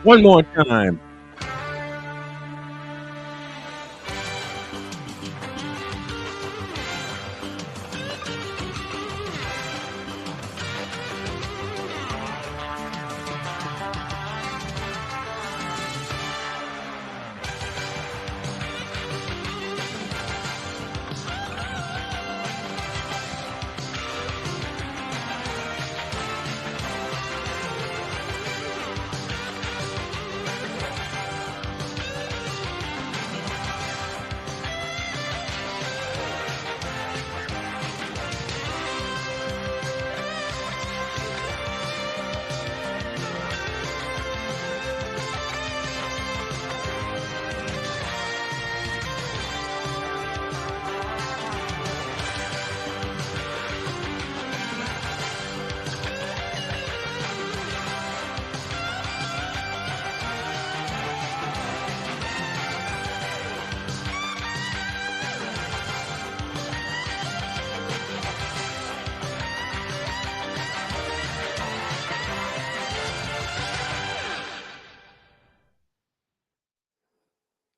One more time.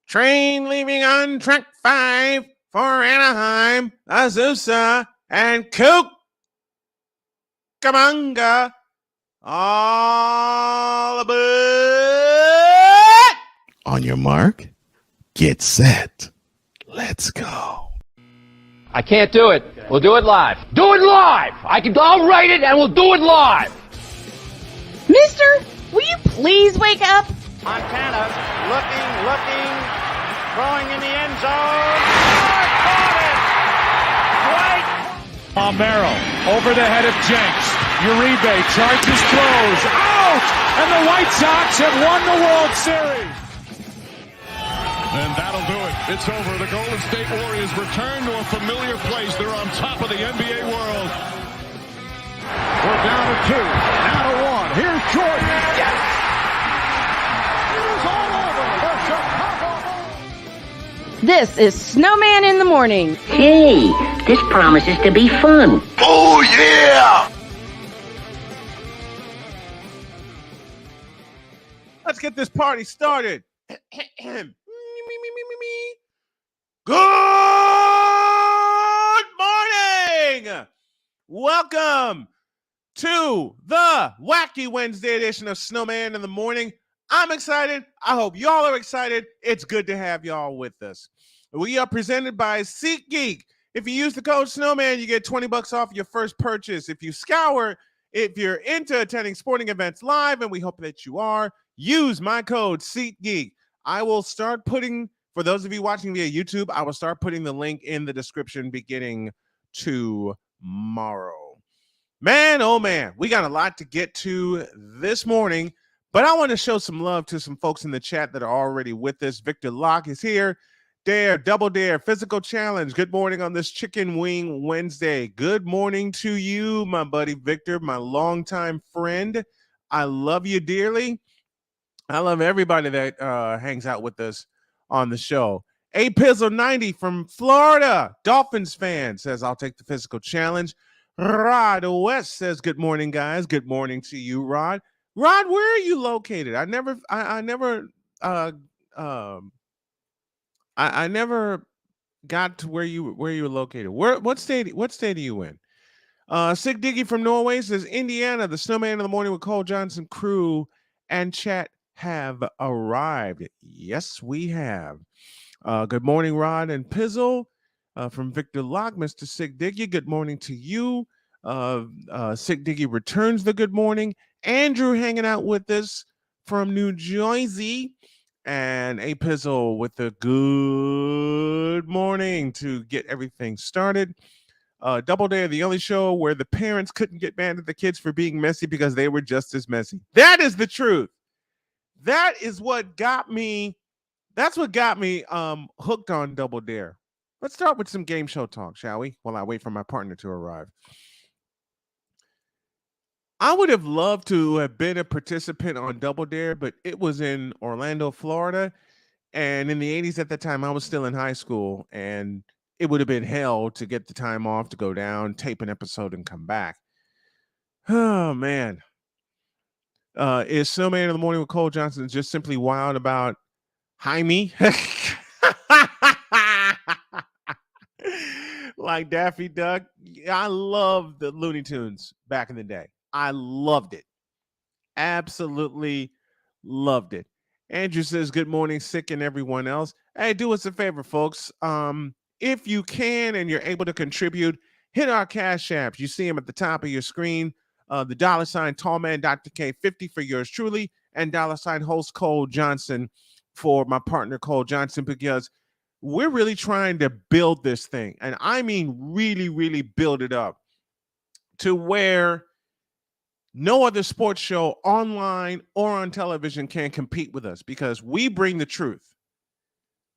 Train leaving on track 5 for Anaheim, Azusa, and Cucamonga. All aboard! On your mark, get set. Let's go. I can't do it. We'll do it live. Do it live! I'll write it and we'll do it live! Mister, will you please wake up? Montana looking, throwing in the end zone. Caught it! Dwight Palmero over the head of Jenks. Uribe charges, throws, out! And the White Sox have won the World Series. And that'll do it. It's over. The Golden State Warriors return to a familiar place. They're on top of the NBA world. We're down to 2, now to 1. Here's Jordan. Yes! It's all over for Chicago. This is Snowman in the Morning. Hey, this promises to be fun. Oh, yeah! Let's get this party started. Good morning. Welcome to the Wacky Wednesday edition of Snowman in the Morning. I'm excited. I hope y'all are excited. It's good to have y'all with us. We are presented by SeatGeek. If you use the code Snowman, you get $20 off your first purchase. If you're into attending sporting events live, and we hope that you are, use my code SeatGeek. I will start putting, for those of you watching via YouTube, I will start putting the link in the description beginning tomorrow. Man, oh man, we got a lot to get to this morning, but I want to show some love to some folks in the chat that are already with us. Victor Locke is here. Double Dare Physical Challenge. Good morning on this Chicken Wing Wednesday. Good morning to you, my buddy Victor, my longtime friend. I love you dearly. I love everybody that hangs out with us on the show. Apizzle90 from Florida, Dolphins fan, says, I'll take the physical challenge. Rod West says, good morning, guys. Good morning to you, Rod. Rod, where are you located? I never got to where you were located. What state are you in? Sig Diggy from Norway says, Indiana, the Snowman in the Morning with Cole Johnson crew and chat have arrived. Yes, we have. Good morning, Rod and Pizzle. From Victor Locke, Mr. Sig Diggy, good morning to you. Sig Diggy returns the good morning. Andrew hanging out with us from New Jersey. And A Pizzle with the good morning to get everything started. Double Dare, the only show where the parents couldn't get mad at the kids for being messy because they were just as messy. That is the truth. That is what got me. That's what got me hooked on Double Dare. Let's start with some game show talk, shall we? While I wait for my partner to arrive. I would have loved to have been a participant on Double Dare, but it was in Orlando, Florida. And in the 80s at that time, I was still in high school, and it would have been hell to get the time off to go down, tape an episode, and come back. Oh, man. Is Snowman in the Morning with Cole Johnson just simply wild about Jaime? Like Daffy Duck. I love the Looney Tunes back in the day. I loved it. Absolutely loved it. Andrew says, good morning, Sick and everyone else. Hey, do us a favor, folks. If you can and you're able to contribute, hit our Cash Apps. You see them at the top of your screen. The $ Tallman Dr. K 50 for yours truly, and $ host Cole Johnson for my partner Cole Johnson, because we're really trying to build this thing. And I mean really, really build it up to where no other sports show online or on television can compete with us, because we bring the truth.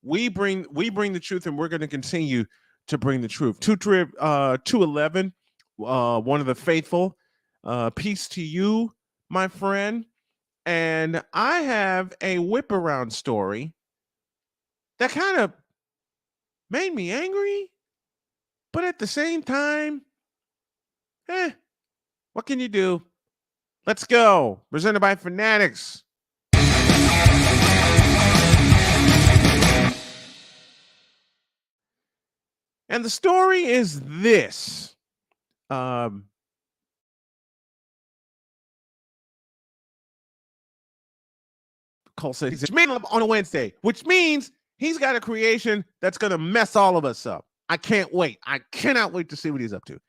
We bring the truth, and we're going to continue to bring the truth. 211, one of the faithful. Peace to you, my friend. And I have a whip around story that kind of made me angry, but at the same time, what can you do? Let's go. Presented by Fanatics. And the story is this. Cole said he's on a Wednesday, which means he's got a creation that's going to mess all of us up. I can't wait. I cannot wait to see what he's up to.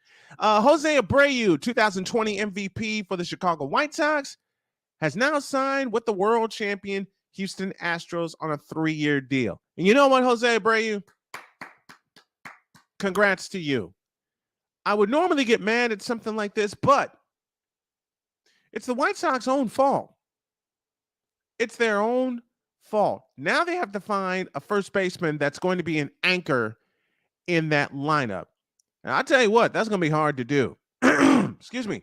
Jose Abreu, 2020 MVP for the Chicago White Sox, has now signed with the world champion Houston Astros on a 3-year deal. And you know what, Jose Abreu? Congrats to you. I would normally get mad at something like this, but it's the White Sox own fault. It's their own fault. Now they have to find a first baseman that's going to be an anchor in that lineup. And I'll tell you what, that's going to be hard to do. Excuse me.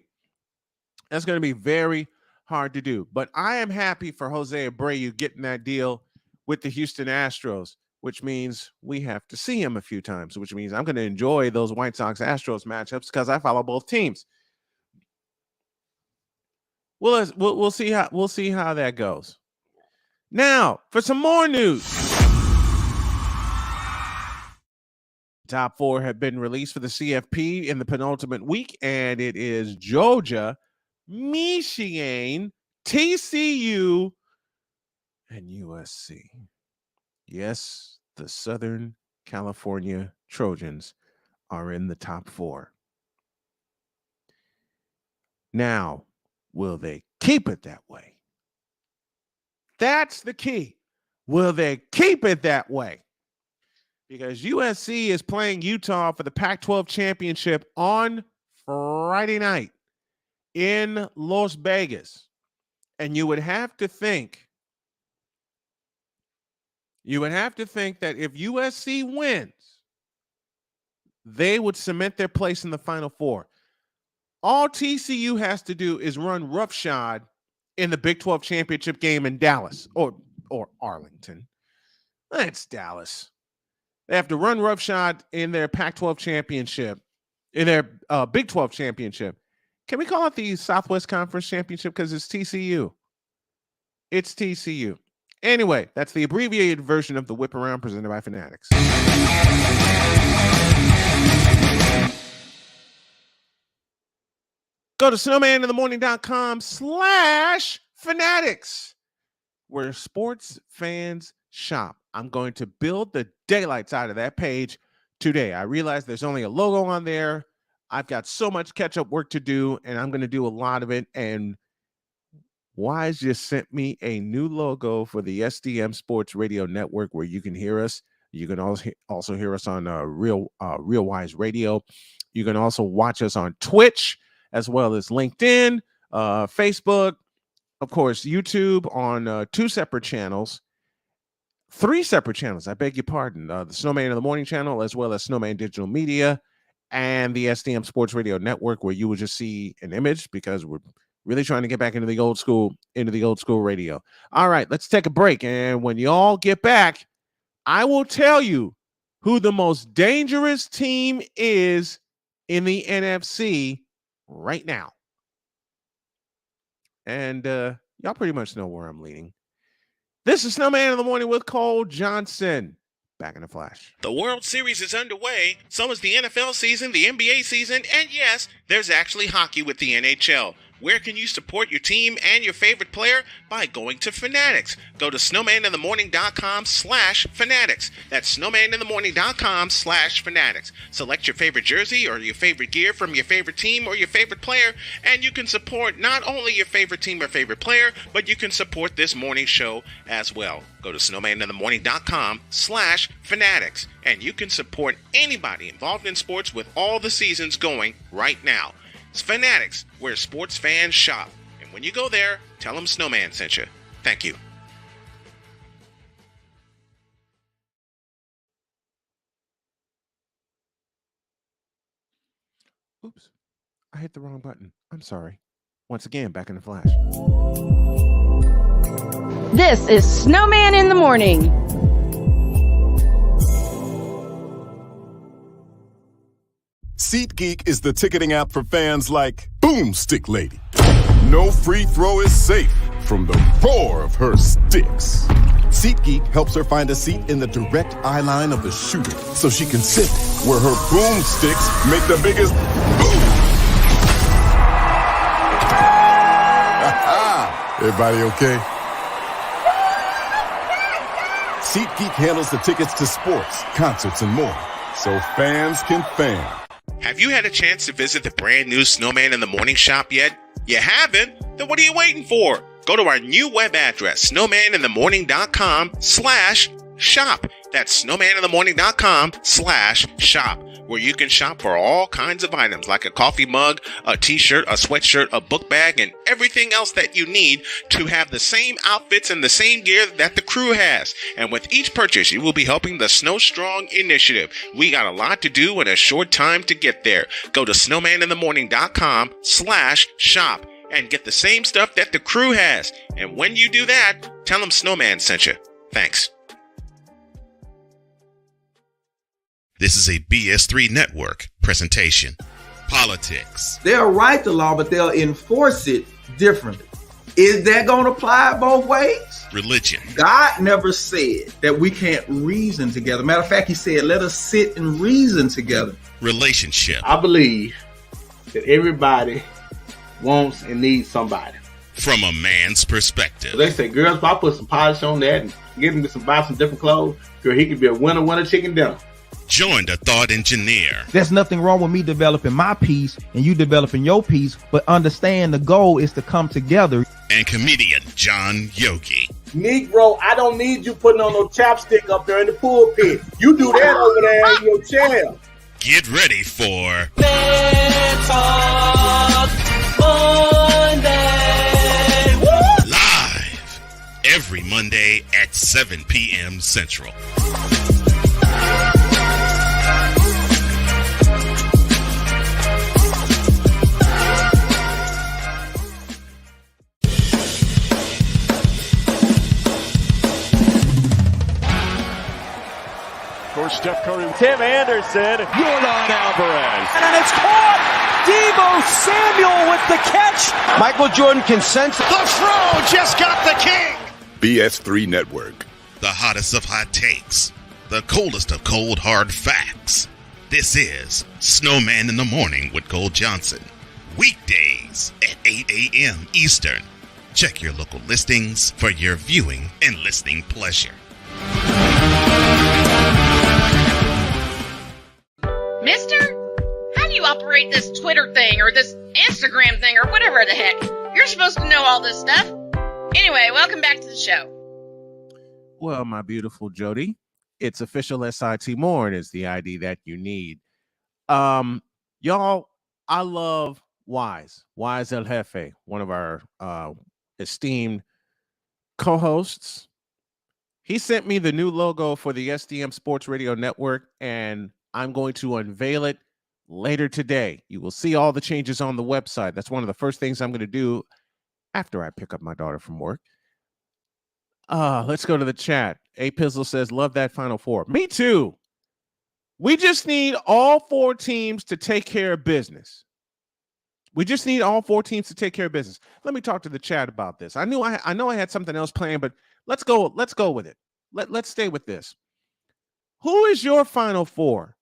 That's going to be very hard to do. But I am happy for Jose Abreu getting that deal with the Houston Astros, which means we have to see him a few times, which means I'm going to enjoy those White Sox-Astros matchups because I follow both teams. We'll see how that goes. Now, for some more news. Top 4 have been released for the CFP in the penultimate week, and it is Georgia, Michigan, TCU, and USC. Yes, the Southern California Trojans are in the top 4. Now, will they keep it that way? That's the key. Will they keep it that way? Because USC is playing Utah for the Pac-12 championship on Friday night in Las Vegas. And you would have to think that if USC wins, they would cement their place in the Final Four. All TCU has to do is run roughshod in the Big 12 championship game in Dallas or Arlington. That's Dallas. They have to run roughshod in their Pac-12 championship, in their Big 12 championship. Can we call it the Southwest Conference Championship? Because it's TCU. It's TCU. Anyway, that's the abbreviated version of the whip around presented by Fanatics. Go to snowmaninthemorning.com/fanatics, where sports fans shop. I'm going to build the daylights out of that page today. I realize there's only a logo on there. I've got so much catch-up work to do, and I'm going to do a lot of it. And Wise just sent me a new logo for the SDM Sports Radio Network, where you can hear us. You can also hear us on Real Wise Radio. You can also watch us on Twitch, as well as LinkedIn, Facebook, of course, YouTube on 2 separate channels, 3 separate channels. I beg your pardon. The Snowman in the Morning channel, as well as Snowman Digital Media, and the SDM Sports Radio Network, where you will just see an image, because we're really trying to get back into the old school radio. All right, let's take a break. And when y'all get back, I will tell you who the most dangerous team is in the NFC right now. and y'all pretty much know where I'm leaning. This is Snowman in the Morning with Cole Johnson. Back in a flash. The World Series is underway. So is the NFL season, the NBA season, and yes, there's actually hockey with the NHL. Where can you support your team and your favorite player? By going to Fanatics. Go to snowmaninthemorning.com/Fanatics. That's snowmaninthemorning.com/Fanatics. Select your favorite jersey or your favorite gear from your favorite team or your favorite player, and you can support not only your favorite team or favorite player, but you can support this morning show as well. Go to snowmaninthemorning.com/Fanatics, and you can support anybody involved in sports with all the seasons going right now. It's Fanatics, where sports fans shop. And when you go there, tell them Snowman sent you. Thank you. Oops. I hit the wrong button. I'm sorry. Once again, back in the flash. This is Snowman in the Morning. SeatGeek is the ticketing app for fans like Boomstick Lady. No free throw is safe from the roar of her sticks. SeatGeek helps her find a seat in the direct eye line of the shooter so she can sit where her boomsticks make the biggest boom. Everybody okay? SeatGeek handles the tickets to sports, concerts, and more, so fans can fan. Have you had a chance to visit the brand new Snowman in the Morning shop yet? You haven't? Then what are you waiting for? Go to our new web address, snowmaninthemorning.com/shop. That's snowmaninthemorning.com/shop, where you can shop for all kinds of items like a coffee mug, a t-shirt, a sweatshirt, a book bag, and everything else that you need to have the same outfits and the same gear that the crew has. And with each purchase, you will be helping the Snow Strong initiative. We got a lot to do in a short time to get there. Go to snowmaninthemorning.com/shop and get the same stuff that the crew has. And when you do that, tell them Snowman sent you. Thanks. This is a BS3 Network presentation. Politics. They'll write the law, but they'll enforce it differently. Is that going to apply both ways? Religion. God never said that we can't reason together. Matter of fact, he said, let us sit and reason together. Relationship. I believe that everybody wants and needs somebody. From a man's perspective. They say, girls, if I put some polish on that and get him to buy some different clothes, girl, he could be a winner chicken dinner. Join the thought engineer. There's nothing wrong with me developing my piece and you developing your piece, but understand the goal is to come together. And comedian John Yogi. Negro, I don't need you putting on no chapstick up there in the pulpit. You do that over there in your chair. Get ready for Monday. Live every Monday at 7 p.m. Central. Steph Curry, Tim Anderson, Yordan Alvarez, And it's caught! Deebo Samuel with the catch! Michael Jordan can sense the throw just got the king! BS3 Network. The hottest of hot takes. The coldest of cold hard facts. This is Snowman in the Morning with Cole Johnson. Weekdays at 8 a.m. Eastern. Check your local listings for your viewing and listening pleasure. Mister, how do you operate this Twitter thing or this Instagram thing or whatever the heck? You're supposed to know all this stuff. Anyway, welcome back to the show. Well, my beautiful Jody, it's official SIT more. It is the ID that you need. Y'all, I love Wise El Jefe, one of our esteemed co-hosts. He sent me the new logo for the SDM Sports Radio Network, and I'm going to unveil it later today. You will see all the changes on the website. That's one of the first things I'm going to do after I pick up my daughter from work. Let's go to the chat. A Pizzle says, love that Final Four. Me too. We just need all four teams to take care of business. We just need all 4 teams to take care of business. Let me talk to the chat about this. I know I had something else planned, but let's go with it. Let's stay with this. Who is your Final Four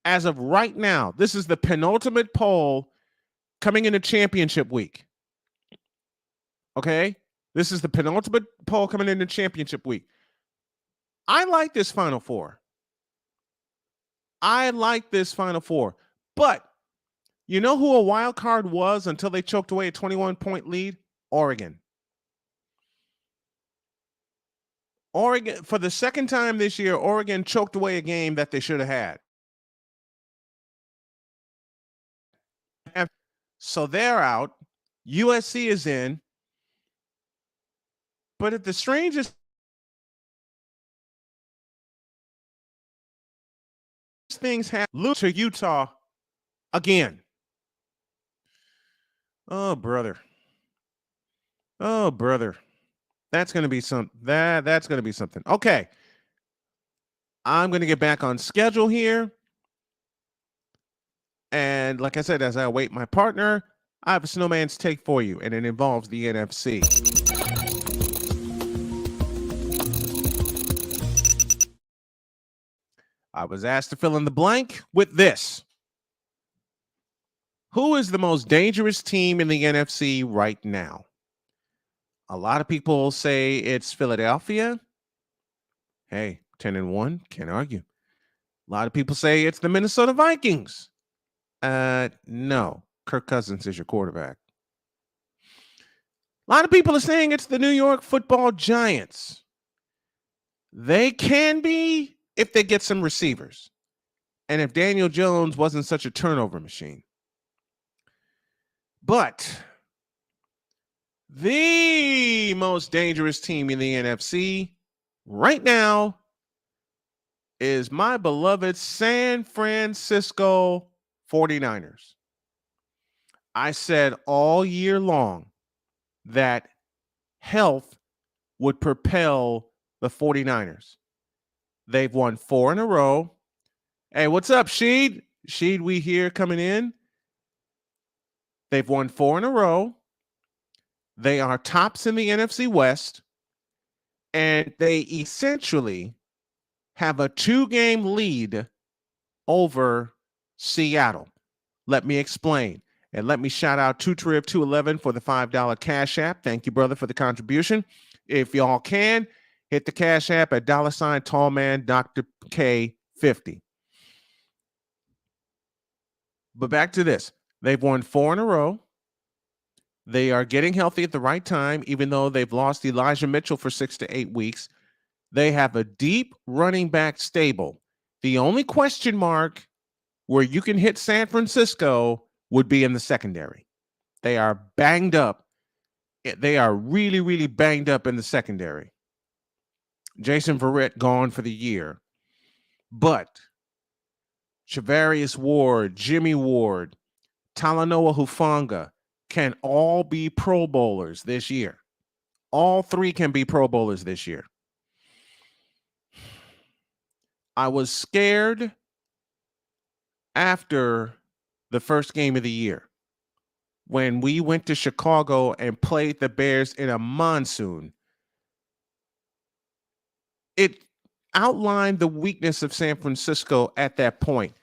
as of right now? This is the penultimate poll coming into championship week. Okay? This is the penultimate poll coming into championship week. I like this Final Four. But you know who a wild card was until they choked away a 21-point lead? Oregon. Oregon, for the second time this year, Oregon choked away a game that they should have had. So they're out. USC is in. But if the strangest things happen, lose to Utah again. Oh, brother. That's going to be that's going to be something. Okay. I'm going to get back on schedule here. And like I said, as I await my partner, I have a Snowman's take for you, and it involves the NFC. I was asked to fill in the blank with this. Who is the most dangerous team in the NFC right now? A lot of people say it's Philadelphia. Hey, 10-1, can't argue. A lot of people say it's the Minnesota Vikings. No, Kirk Cousins is your quarterback. A lot of people are saying it's the New York Football Giants. They can be if they get some receivers. And if Daniel Jones wasn't such a turnover machine. But the most dangerous team in the NFC right now is my beloved San Francisco 49ers. I said all year long that health would propel the 49ers. They've won 4 in a row. Hey, what's up, Sheed? Sheed, we here coming in. They've won 4 in a row. They are tops in the NFC West. And they essentially have a 2-game lead over Seattle. Let me explain. And let me shout out TuTrib211 for the $5 Cash App. Thank you, brother, for the contribution. If y'all can, hit the Cash App at $Tallman Dr. K50. But back to this. They've won 4 in a row. They are getting healthy at the right time, even though they've lost Elijah Mitchell for 6 to 8 weeks. They have a deep running back stable. The only question mark where you can hit San Francisco would be in the secondary. They are banged up. They are really, really banged up in the secondary. Jason Verrett gone for the year. But Charvarius Ward, Jimmy Ward, Talanoa Hufanga can all be Pro Bowlers this year. All 3 can be Pro Bowlers this year. I was scared after the first game of the year when we went to Chicago and played the Bears in a monsoon. It outlined the weakness of San Francisco at that point.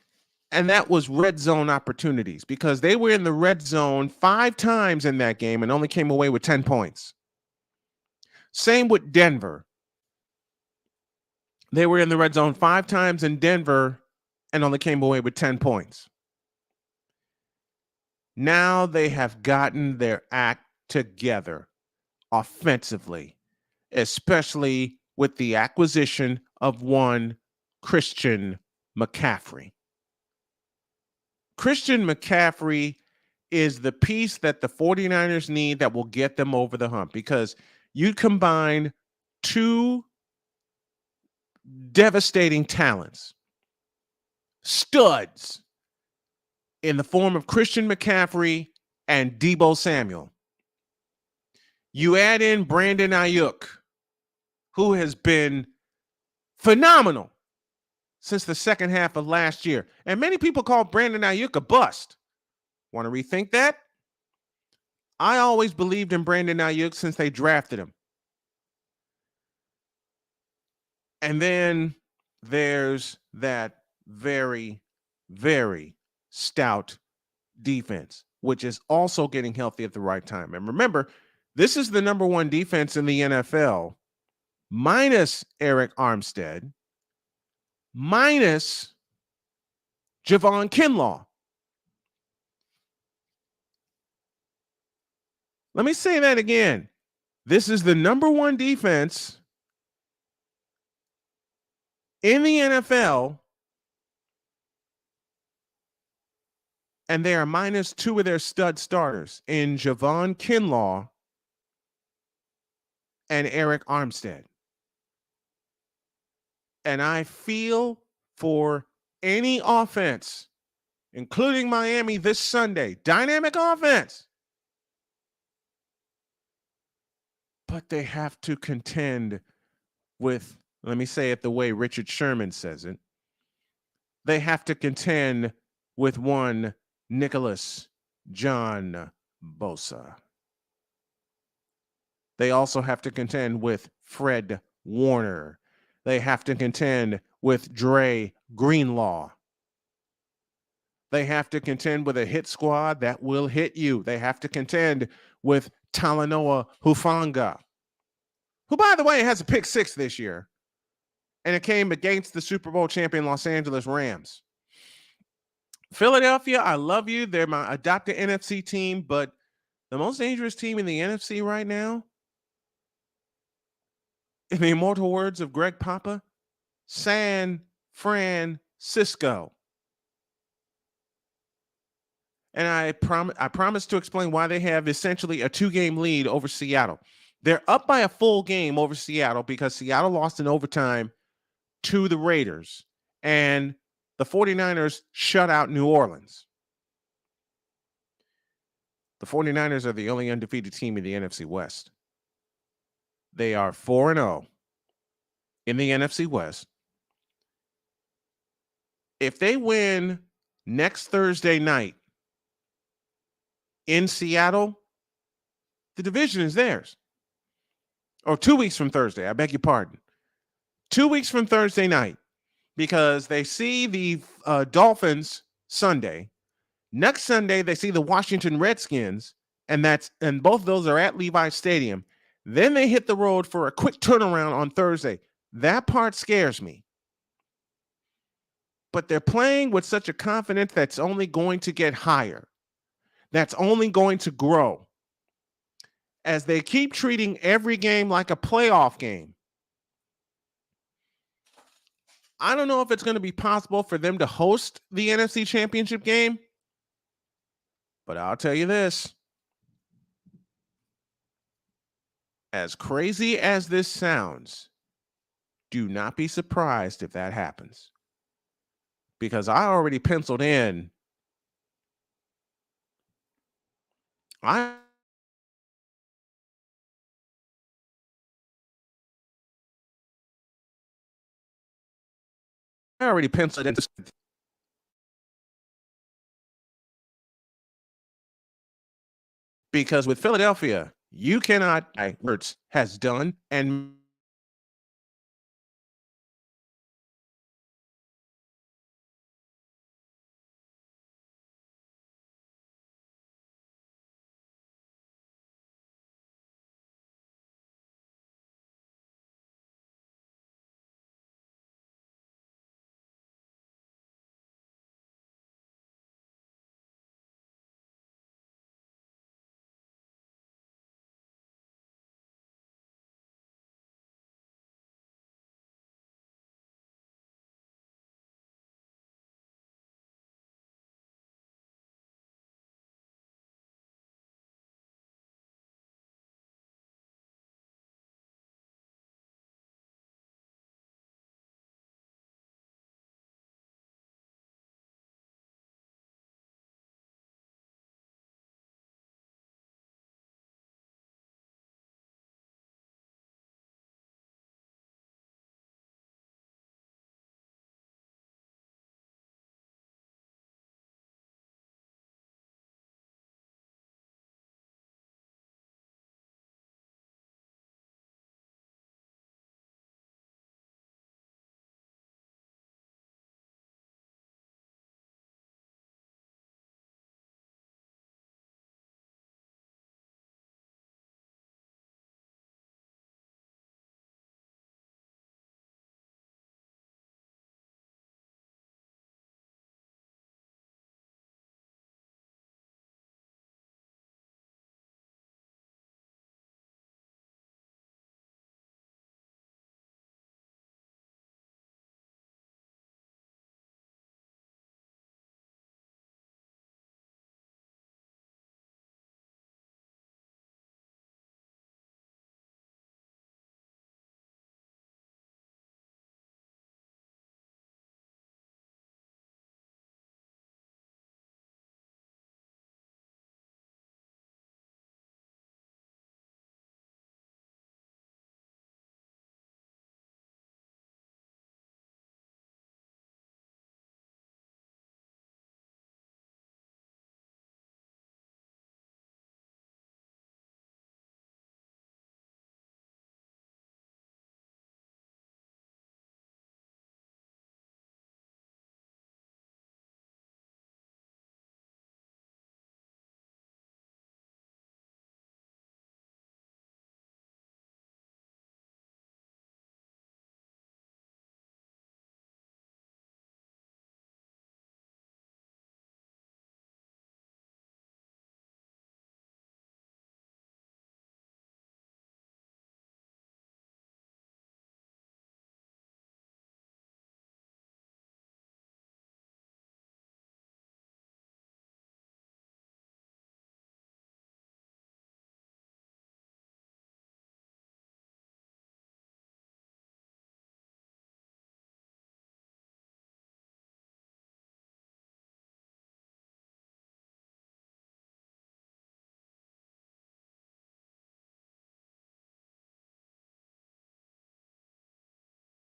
And that was red zone opportunities because they were in the red zone 5 times in that game and only came away with 10 points. Same with Denver. They were in the red zone 5 times in Denver and only came away with 10 points. Now they have gotten their act together offensively, especially with the acquisition of one Christian McCaffrey. Christian McCaffrey is the piece that the 49ers need that will get them over the hump because you combine 2 devastating talents, studs, in the form of Christian McCaffrey and Deebo Samuel. You add in Brandon Ayuk, who has been phenomenal since the second half of last year. And many people call Brandon Ayuk a bust. Want to rethink that? I always believed in Brandon Ayuk since they drafted him. And then there's that very, very stout defense, which is also getting healthy at the right time. And remember, this is the number one defense in the NFL, minus Eric Armstead, minus Javon Kinlaw. Let me say that again. This is the number one defense in the NFL, and they are minus two of their stud starters in Javon Kinlaw and Eric Armstead. And I feel for any offense, including Miami this Sunday, dynamic offense, but they have to contend with, let me say it the way Richard Sherman says it, they have to contend with one Nicholas John Bosa. They also have to contend with Fred Warner. They have to contend with Dre Greenlaw. They have to contend with a hit squad that will hit you. They have to contend with Talanoa Hufanga, who, by the way, has a pick six this year, and it came against the Super Bowl champion Los Angeles Rams. Philadelphia, I love you. They're my adopted NFC team, but the most dangerous team in the NFC right now, in the immortal words of Greg Papa, San Francisco. And I promise to explain why they have essentially a 2-game lead over Seattle. They're up by a full game over Seattle because Seattle lost in overtime to the Raiders, and the 49ers shut out New Orleans. The 49ers are the only undefeated team in the NFC West. They are 4-0 in the NFC West. If they win next Thursday night in Seattle, the division is theirs. Or 2 weeks from Thursday, I beg your pardon. 2 weeks from Thursday night, because they see the Dolphins Sunday. Next Sunday, they see the Washington Redskins, and both of those are at Levi Stadium. Then they hit the road for a quick turnaround on Thursday. That part scares me. But they're playing with such a confidence that's only going to get higher. That's only going to grow as they keep treating every game like a playoff game. I don't know if it's going to be possible for them to host the NFC Championship game, but I'll tell you this. As crazy as this sounds, do not be surprised if that happens. Because I already penciled in. I already penciled in. Because with Philadelphia, you cannot, Hurts has done and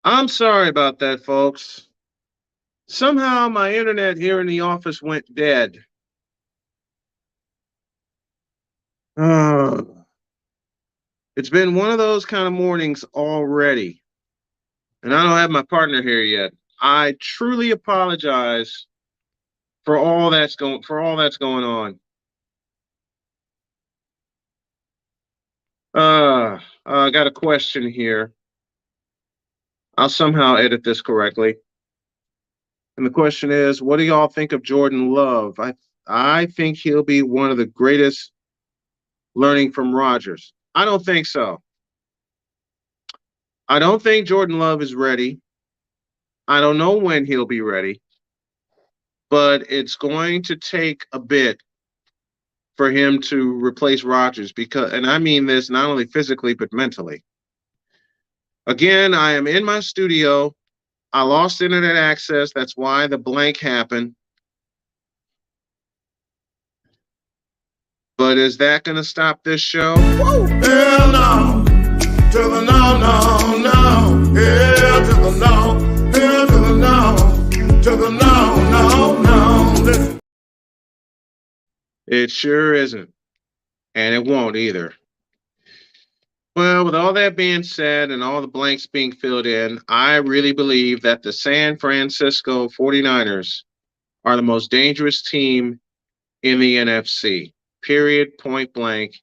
I'm sorry about that, folks. Somehow my internet here in the office went dead. It's been one of those kind of mornings already. And I don't have my partner here yet. I truly apologize for all that's going on. I got a question here. I'll somehow edit this correctly. And the question is, what do y'all think of Jordan Love? I think he'll be one of the greatest learning from Rodgers. I don't think so. I don't think Jordan Love is ready. I don't know when he'll be ready. But it's going to take a bit for him to replace Rodgers, because, and I mean this not only physically but mentally. Again, I am in my studio. I lost internet access. That's why the blank happened. But is that going to stop this show? Hell no. To the no, no, no. Hell to the no. Hell to the no. To the no, no, no. It sure isn't. And it won't either. Well, with all that being said and all the blanks being filled in, I really believe that the San Francisco 49ers are the most dangerous team in the NFC. Period, point blank,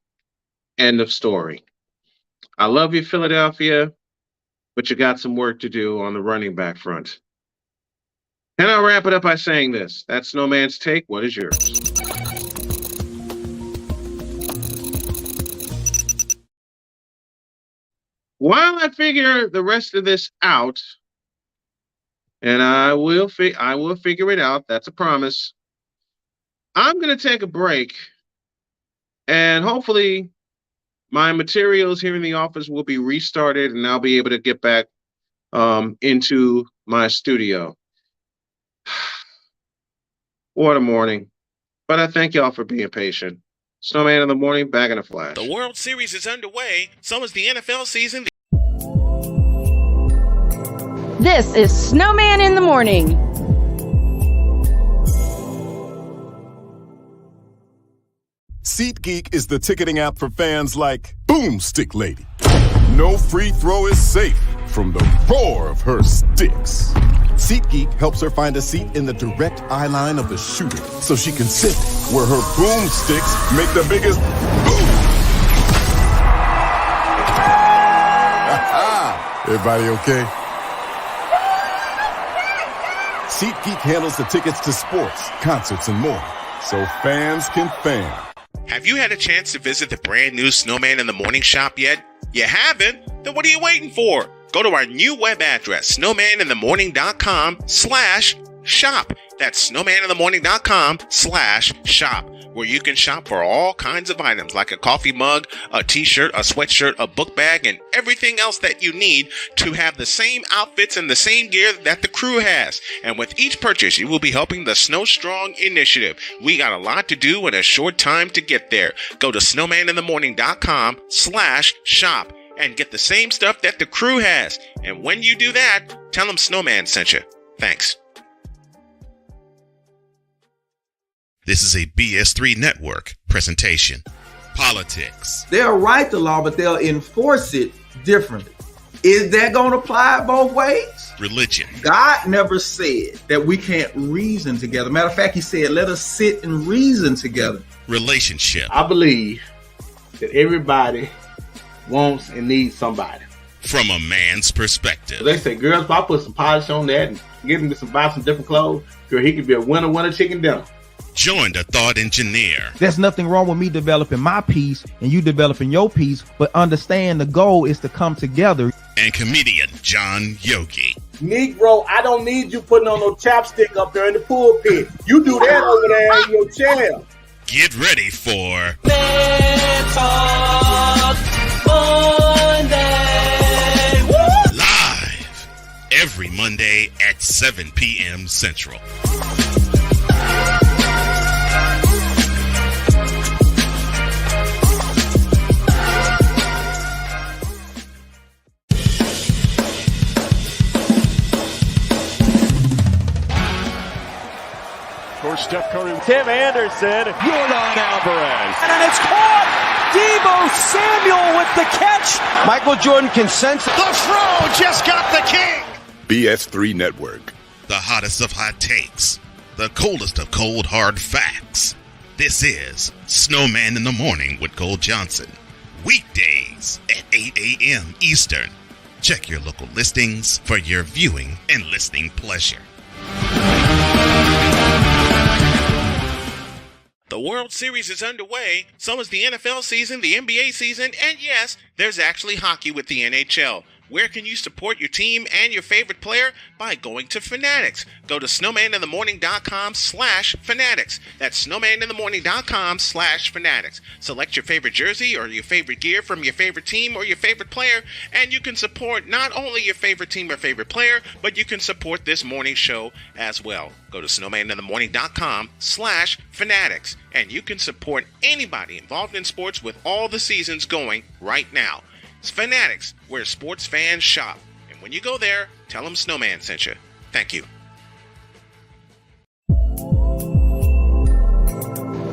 end of story. I love you, Philadelphia, but you got some work to do on the running back front. And I'll wrap it up by saying this. That's Snowman's take. What is yours? While I figure the rest of this out, and I will figure it out, that's a promise, I'm going to take a break, and hopefully my materials here in the office will be restarted, and I'll be able to get back into my studio. What a morning. But I thank y'all for being patient. Snowman in the morning, back in a flash. The World Series is underway. So is the NFL season. This is Snowman in the Morning. SeatGeek is the ticketing app for fans like Boomstick Lady. No free throw is safe from the roar of her sticks. SeatGeek helps her find a seat in the direct eye line of the shooter so she can sit where her boomsticks make the biggest boom. Everybody okay? SeatGeek handles the tickets to sports, concerts, and more, so fans can fan. Have you had a chance to visit the brand new Snowman in the Morning shop yet? You haven't? Then what are you waiting for? Go to our new web address, snowmaninthemorning.com/shop. That's snowmaninthemorning.com/shop, where you can shop for all kinds of items like a coffee mug, a t-shirt, a sweatshirt, a book bag, and everything else that you need to have the same outfits and the same gear that the crew has. And with each purchase, you will be helping the Snow Strong initiative. We got a lot to do in a short time to get there. Go to snowmaninthemorning.com/shop and get the same stuff that the crew has. And when you do that, tell them Snowman sent you. Thanks. This is a BS3 Network presentation. Politics. They'll write the law, but they'll enforce it differently. Is that going to apply both ways? Religion. God never said that we can't reason together. Matter of fact, he said, let us sit and reason together. Relationship. I believe that everybody wants and needs somebody. From a man's perspective. They say, girls, if I put some polish on that and get him to buy some different clothes, girl, he could be a winner chicken dinner. Join the thought engineer. There's nothing wrong with me developing my piece and you developing your piece, but understand the goal is to come together. And comedian John Yogi. Negro, I don't need you putting on no chapstick up there in the pulpit. You do that over there in your chair. Get ready for Let's Talk Monday. Live every Monday at 7 p.m. Central. Steph Curry. Tim Anderson. Yordan Alvarez. And it's caught. Deebo Samuel with the catch. Michael Jordan can sense The throw just got the king. BS3 Network. The hottest of hot takes. The coldest of cold hard facts. This is Snowman in the Morning with Cole Johnson. Weekdays at 8 a.m. Eastern. Check your local listings for your viewing and listening pleasure. The World Series is underway, so is the NFL season, the NBA season, and yes, there's actually hockey with the NHL. Where can you support your team and your favorite player? By going to Fanatics. Go to snowmaninthemorning.com/fanatics. That's snowmaninthemorning.com/fanatics. Select your favorite jersey or your favorite gear from your favorite team or your favorite player, and you can support not only your favorite team or favorite player, but you can support this morning show as well. Go to snowmaninthemorning.com/fanatics, and you can support anybody involved in sports with all the seasons going right now. It's Fanatics, where sports fans shop. And when you go there, tell them Snowman sent you. Thank you.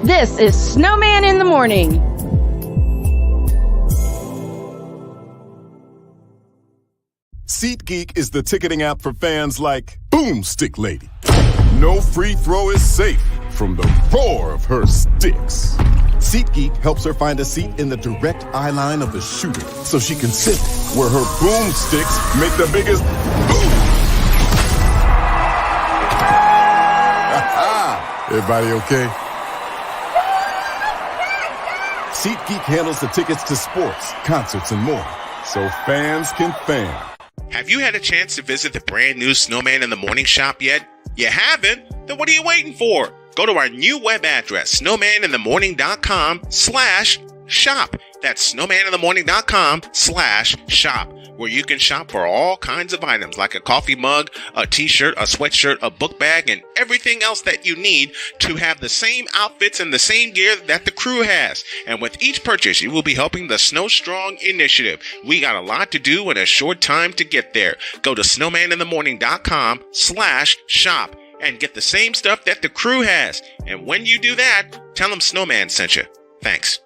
This is Snowman in the Morning. SeatGeek is the ticketing app for fans like Boomstick Lady. No free throw is safe from the roar of her sticks. SeatGeek helps her find a seat in the direct eye line of the shooter so she can sit where her boomsticks make the biggest boom. Everybody okay? SeatGeek handles the tickets to sports, concerts, and more, so fans can fan. Have you had a chance to visit the brand new Snowman in the Morning shop yet? You haven't? Then what are you waiting for? Go to our new web address, snowmaninthemorning.com/shop. That's snowmaninthemorning.com/shop, where you can shop for all kinds of items like a coffee mug, a t-shirt, a sweatshirt, a book bag, and everything else that you need to have the same outfits and the same gear that the crew has. And with each purchase, you will be helping the Snow Strong initiative. We got a lot to do in a short time to get there. Go to snowmaninthemorning.com/shop. and get the same stuff that the crew has. And when you do that, tell them Snowman sent you. Thanks.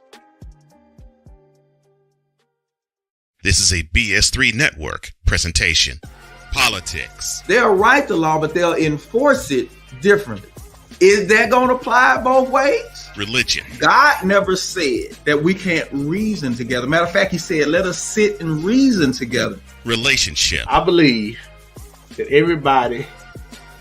This is a BS3 Network presentation. Politics. They'll write the law, but they'll enforce it differently. Is that going to apply both ways? Religion. God never said that we can't reason together. Matter of fact, he said, let us sit and reason together. Relationship. I believe that everybody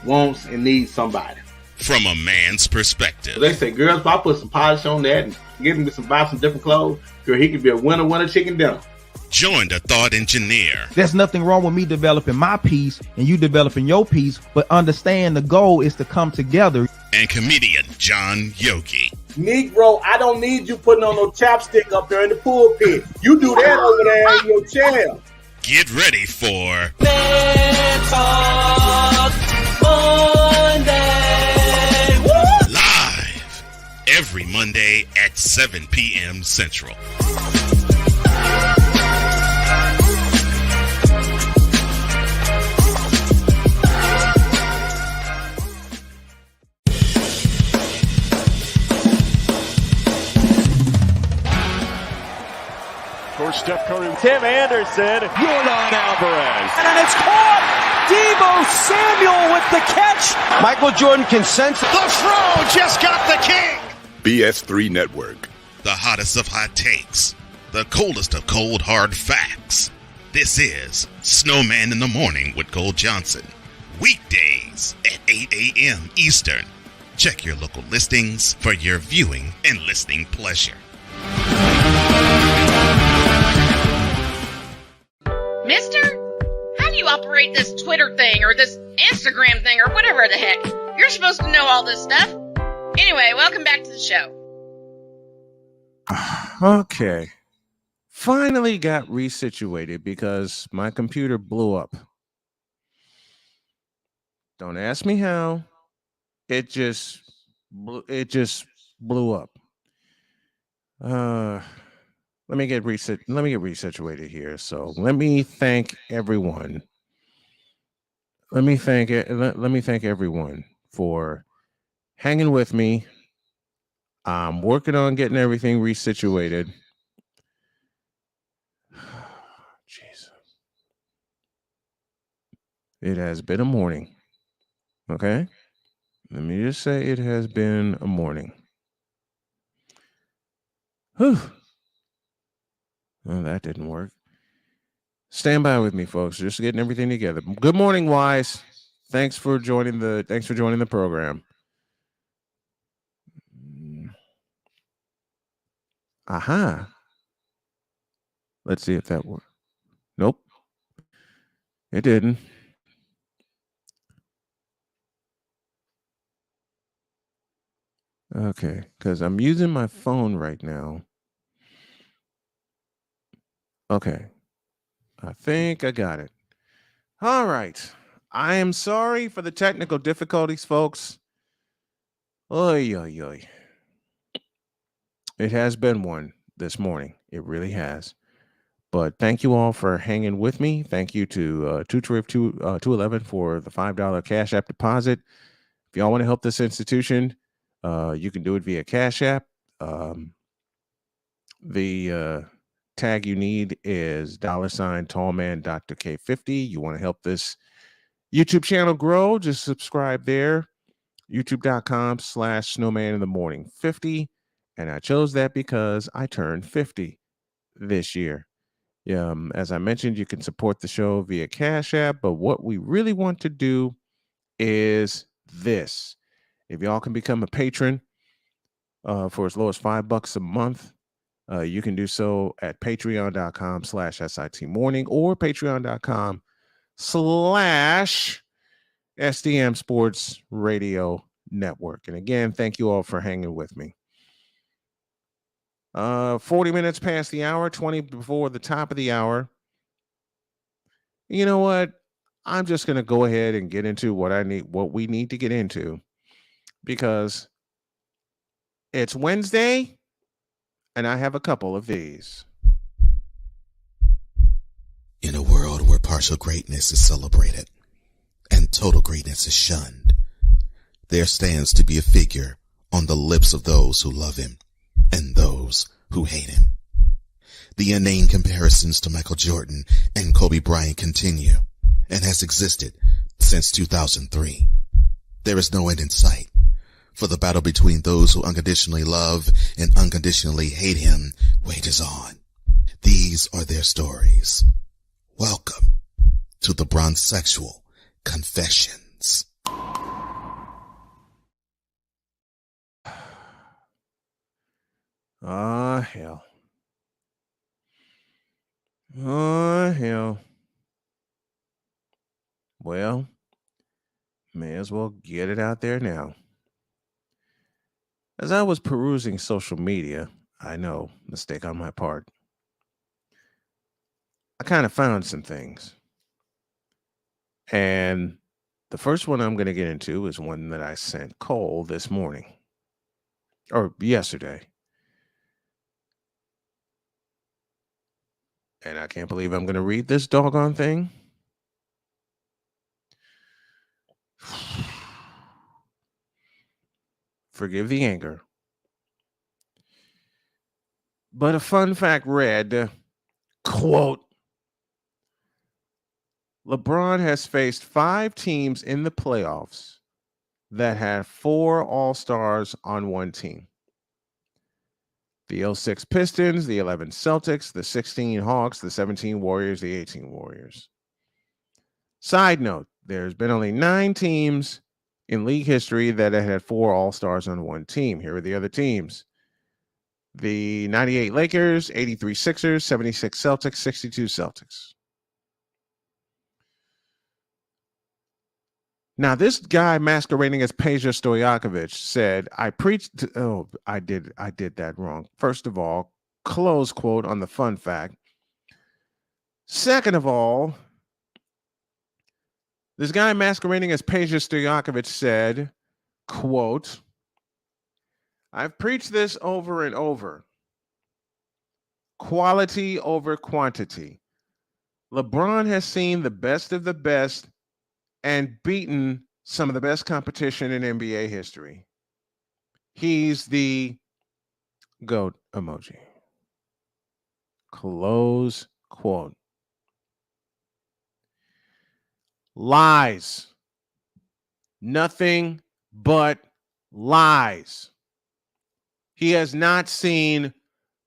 wants and needs somebody. From a man's perspective. They say, girls, if I put some polish on that and get him to buy some different clothes, girl, he could be a winner chicken dinner. Join the thought engineer. There's nothing wrong with me developing my piece and you developing your piece, but understand the goal is to come together. And comedian John Yogi. Negro, I don't need you putting on no chapstick up there in the pulpit. You do that over there in your chair. Get ready for Let's Talk Monday. Woo! Live every Monday at 7 p.m. Central. Steph Curry. Tim Anderson. Yordan Alvarez. And it's caught. Deebo Samuel with the catch. Michael Jordan can sense it. The throw just got the king. BS3 Network. The hottest of hot takes. The coldest of cold hard facts. This is Snowman in the Morning with Cole Johnson. Weekdays at 8 a.m. Eastern. Check your local listings for your viewing and listening pleasure. Mister, how do you operate this Twitter thing or this Instagram thing or whatever the heck? You're supposed to know all this stuff. Anyway, welcome back to the show. Okay. Finally got resituated because my computer blew up. Don't ask me how. It just blew up. Let me get resituated here. So let me thank everyone. Let me thank everyone for hanging with me. I'm working on getting everything resituated. Jeez. It has been a morning. Okay? Let me just say it has been a morning. Whew. Well, that didn't work. Stand by with me, folks. Just getting everything together. Good morning, Wise. Thanks for joining the program. Aha. Let's see if that worked. Nope. It didn't. Okay, because I'm using my phone right now. Okay. I think I got it. All right. I am sorry for the technical difficulties, folks. Oy, oy, oy. It has been one this morning. It really has. But thank you all for hanging with me. Thank you to 211 for the $5 Cash App deposit. If y'all want to help this institution, you can do it via Cash App. The tag you need is $ Tallman Dr. K50. You want to help this YouTube channel grow, just subscribe there. YouTube.com/Snowman in the Morning 50. And I chose that because I turned 50 this year. As I mentioned, you can support the show via Cash App, but what we really want to do is this. If y'all can become a patron for as low as $5 a month, you can do so at patreon.com/SITmorning or patreon.com/SDM Sports Radio Network. And again, thank you all for hanging with me. 40 minutes past the hour, 20 before the top of the hour. You know what? I'm just going to go ahead and get into what we need to get into, because it's Wednesday and I have a couple of these. In a world where partial greatness is celebrated and total greatness is shunned, there stands to be a figure on the lips of those who love him and those who hate him. The inane comparisons to Michael Jordan and Kobe Bryant continue and has existed since 2003. There is no end in sight, for the battle between those who unconditionally love and unconditionally hate him wages on. These are their stories. Welcome to the Bronsexual Confessions. Oh, hell. Oh, hell. Well, may as well get it out there now. As I was perusing social media, I know, mistake on my part, I kind of found some things. And the first one I'm going to get into is one that I sent Cole this morning, or yesterday. And I can't believe I'm going to read this doggone thing. Forgive the anger. But a fun fact read, quote, LeBron has faced 5 teams in the playoffs that had 4 All-Stars on one team. The 06 Pistons, the 11 Celtics, the 16 Hawks, the 17 Warriors, the 18 Warriors. Side note, there's been only 9 teams in league history that had 4 All-Stars on one team. Here are the other teams. The 98 Lakers, 83 Sixers, 76 Celtics, 62 Celtics. Now, this guy masquerading as Peja Stojakovic said, I did that wrong. First of all, close quote on the fun fact. Second of all, this guy masquerading as Peja Stojakovic said, quote, I've preached this over and over. Quality over quantity. LeBron has seen the best of the best and beaten some of the best competition in NBA history. He's the GOAT emoji. Close quote. Lies. Nothing but lies. He has not seen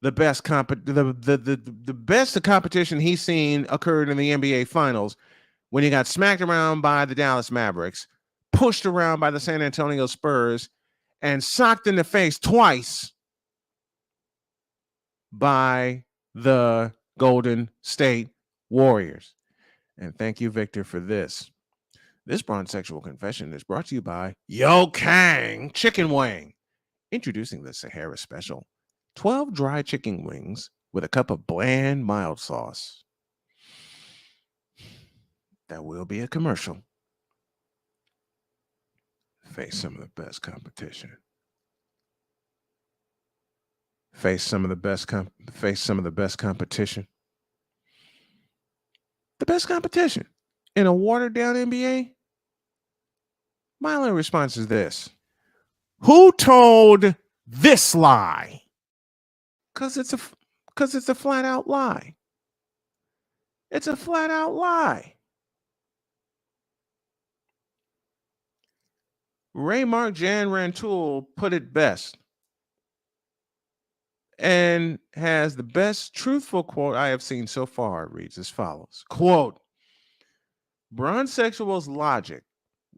the best the best competition he's seen occurred in the NBA Finals when he got smacked around by the Dallas Mavericks, pushed around by the San Antonio Spurs, and socked in the face twice by the Golden State Warriors. And thank you, Victor, for this. This Bronsexual Confession is brought to you by Yo Kang Chicken Wing. Introducing the Sahara Special. 12 dry chicken wings with a cup of bland, mild sauce. That will be a commercial. Face some of the best competition. Face some of the best competition. The best competition in a watered down NBA? My only response is this. Who told this lie? Because it's a flat out lie. It's a flat out lie. Ray-Mark Jan Rantoul put it best and has the best truthful quote I have seen so far. It reads as follows. Quote, Bronsexual's logic.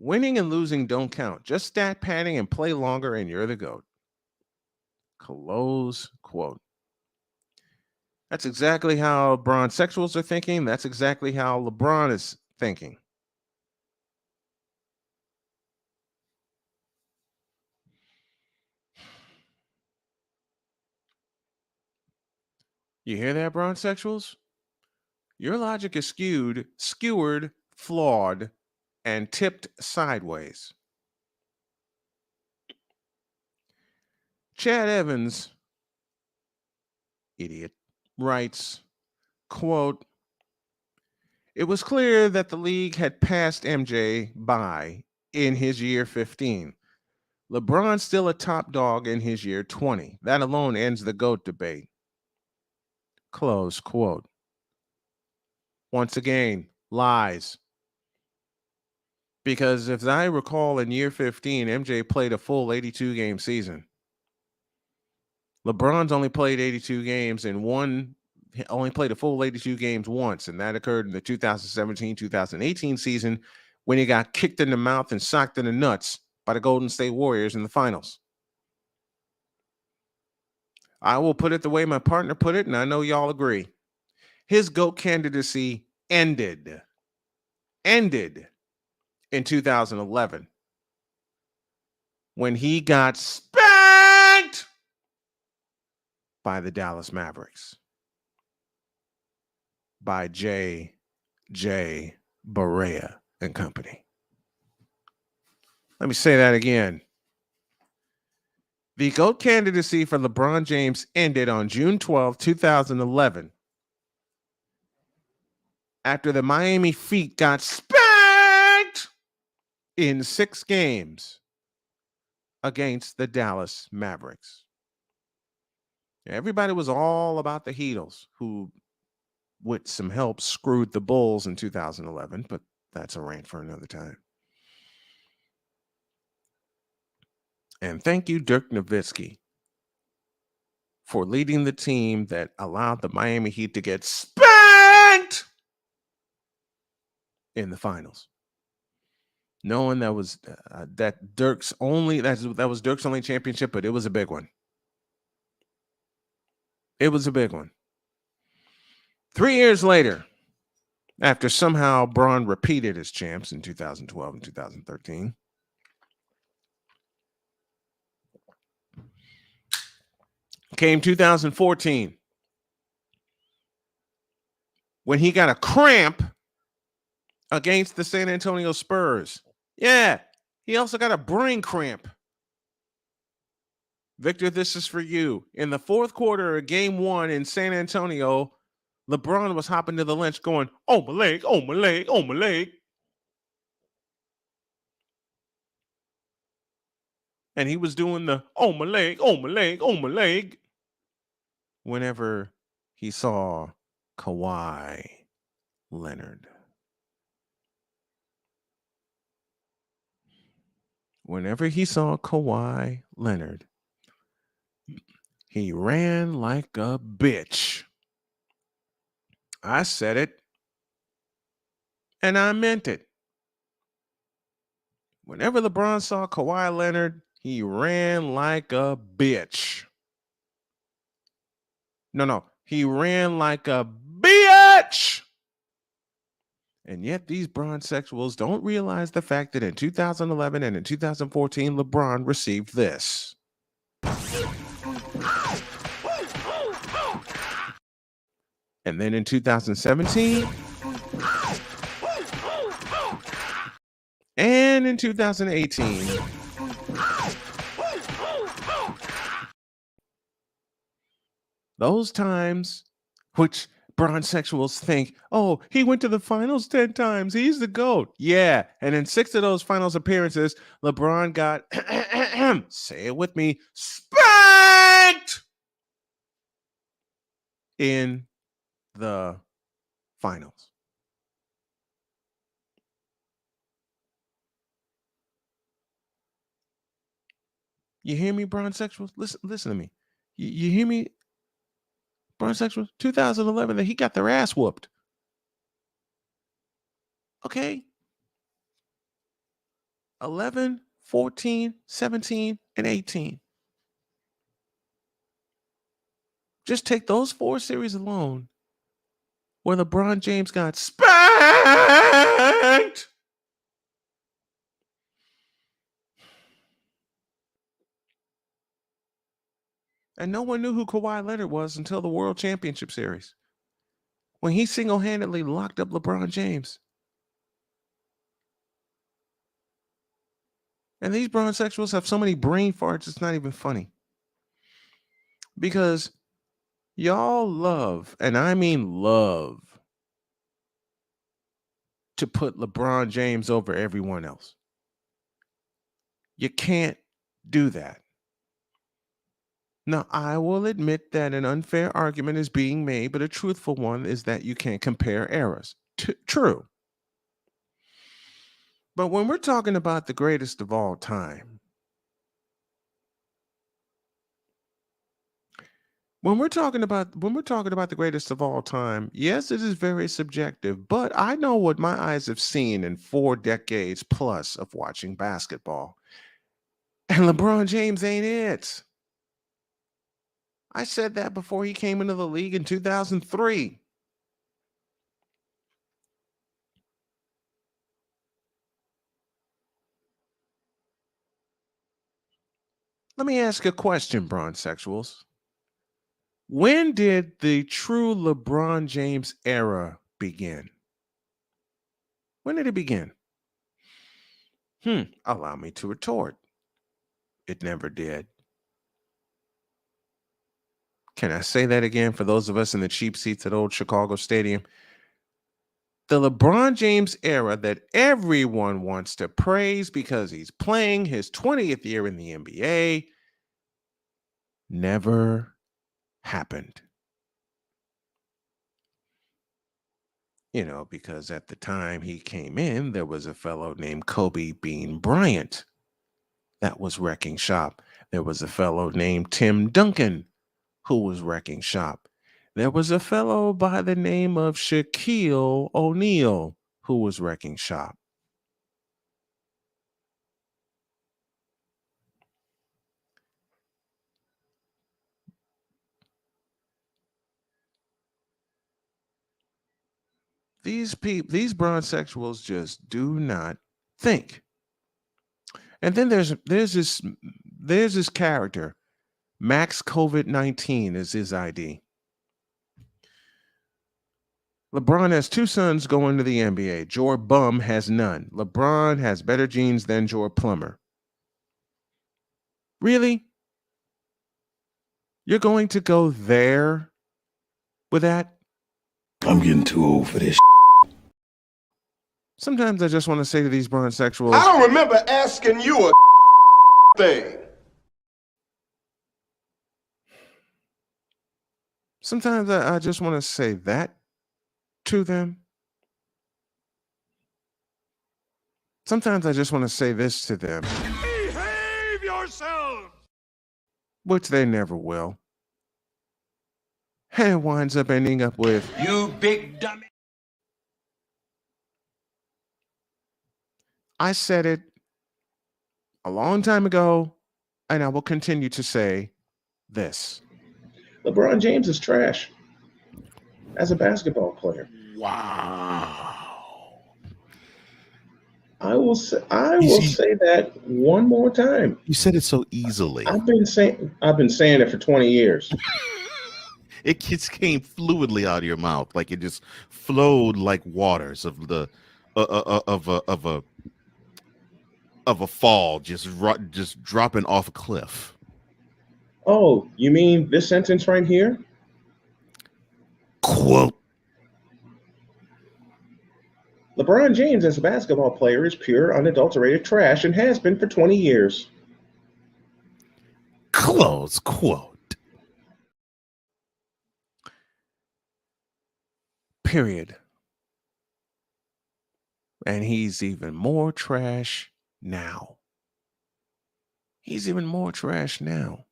Winning and losing don't count. Just stat padding and play longer and you're the GOAT. Close quote. That's exactly how Bronsexuals are thinking. That's exactly how LeBron is thinking. You hear that, Bronsexuals? Your logic is skewered, flawed, and tipped sideways. Chad Evans, idiot, writes, quote, it was clear that the league had passed MJ by in his year 15. LeBron's still a top dog in his year 20. That alone ends the GOAT debate. Close quote. Once again, lies. Because if I recall in year 15, MJ played a full 82-game season. LeBron's only played 82 games and only played a full 82 games once, and that occurred in the 2017-2018 season when he got kicked in the mouth and socked in the nuts by the Golden State Warriors in the finals. I will put it the way my partner put it, and I know y'all agree. His GOAT candidacy ended in 2011 when he got spanked by the Dallas Mavericks by J. Barea and company. Let me say that again. The GOAT candidacy for LeBron James ended on June 12, 2011 after the Miami Heat got spanked in 6 games against the Dallas Mavericks. Everybody was all about the Heatles, who, with some help, screwed the Bulls in 2011, but that's a rant for another time. And thank you, Dirk Nowitzki, for leading the team that allowed the Miami Heat to get spanked in the finals. Knowing that was that was Dirk's only championship, but it was a big one. It was a big one. 3 years later, after somehow Bron repeated as champs in 2012 and 2013, came 2014 when he got a cramp against the San Antonio Spurs. Yeah, he also got a brain cramp. Victor, this is for you. In the fourth quarter of game 1 in San Antonio, LeBron was hopping to the bench going, oh, my leg, oh, my leg, oh, my leg. And he was doing the, oh, my leg, oh, my leg, oh, my leg, whenever he saw Kawhi Leonard. Whenever he saw Kawhi Leonard, he ran like a bitch. I said it, and I meant it. Whenever LeBron saw Kawhi Leonard, he ran like a bitch. No, he ran like a bitch. And yet these Bronsexuals don't realize the fact that in 2011 and in 2014, LeBron received this. And then in 2017 and in 2018, those times which Bronsexuals think, oh, he went to the finals 10 times. He's the GOAT. Yeah. And in 6 of those finals appearances, LeBron got, say it with me, spanked in the finals. You hear me, Bronsexuals? Listen to me. You hear me? Bronsexuals, 2011, that he got their ass whooped. Okay. 11, 14, 17, and 18. Just take those 4 series alone where LeBron James got spanked. And no one knew who Kawhi Leonard was until the World Championship Series, when he single-handedly locked up LeBron James. And these Bronsexuals have so many brain farts, it's not even funny. Because y'all love, and I mean love, to put LeBron James over everyone else. You can't do that. Now, I will admit that an unfair argument is being made, but a truthful one is that you can't compare eras. True. But when we're talking about the greatest of all time, when we're talking about the greatest of all time, yes, it is very subjective, but I know what my eyes have seen in 4 decades plus of watching basketball. And LeBron James ain't it. I said that before he came into the league in 2003. Let me ask a question, Bronsexuals. When did the true LeBron James era begin? When did it begin? Allow me to retort. It never did. Can I say that again for those of us in the cheap seats at Old Chicago Stadium? The LeBron James era that everyone wants to praise because he's playing his 20th year in the NBA never happened. You know, because at the time he came in, there was a fellow named Kobe Bean Bryant that was wrecking shop. There was a fellow named Tim Duncan who was wrecking shop. There was a fellow by the name of Shaquille O'Neal who was wrecking shop. These Bronsexuals just do not think. And then there's this character, Max COVID-19 is his ID. LeBron has 2 sons going to the NBA. Jor Bum has none. LeBron has better genes than Jor Plummer. Really? You're going to go there with that? I'm getting too old for this. Sometimes I just want to say to these Bronsexuals, I don't remember asking you a thing. Sometimes I just want to say that to them. Sometimes I just want to say this to them. Behave yourselves! Which they never will. And it winds up ending up with, You big dummy. I said it a long time ago, and I will continue to say this. LeBron James is trash as a basketball player. Wow. I will say that one more time. You said it so easily. I've been saying it for 20 years. It just came fluidly out of your mouth, like it just flowed like waters of the of a fall, just dropping off a cliff. Oh, you mean this sentence right here? Quote. LeBron James as a basketball player is pure, unadulterated trash and has been for 20 years. Close quote. Period. And he's even more trash now. He's even more trash now.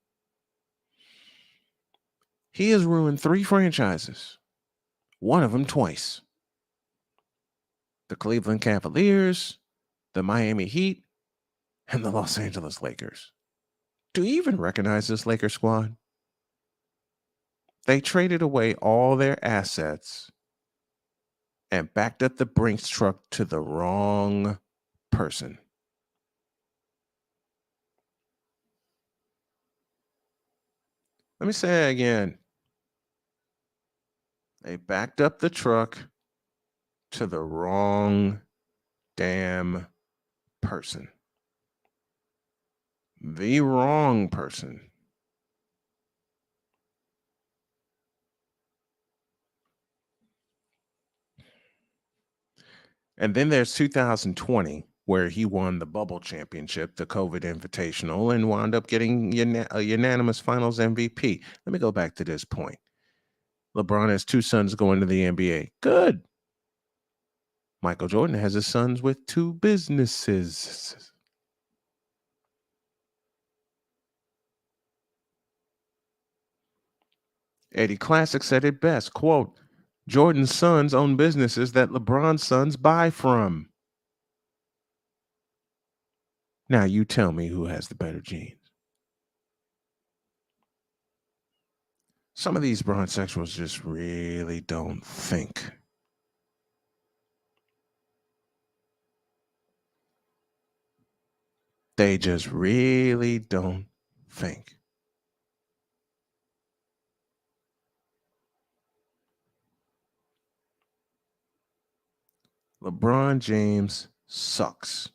He has ruined 3 franchises. One of them twice. The Cleveland Cavaliers, the Miami Heat, and the Los Angeles Lakers. Do you even recognize this Lakers squad? They traded away all their assets and backed up the Brinks truck to the wrong person. Let me say it again. They backed up the truck to the wrong damn person. The wrong person. And then there's 2020, where he won the bubble championship, the COVID Invitational, and wound up getting a unanimous finals MVP. Let me go back to this point. LeBron has 2 sons going to the NBA. Good. Michael Jordan has his sons with 2 businesses. Eddie Classic said it best, quote, Jordan's sons own businesses that LeBron's sons buy from. Now you tell me who has the better genes. Some of these bronsexuals just really don't think. They just really don't think. LeBron James sucks.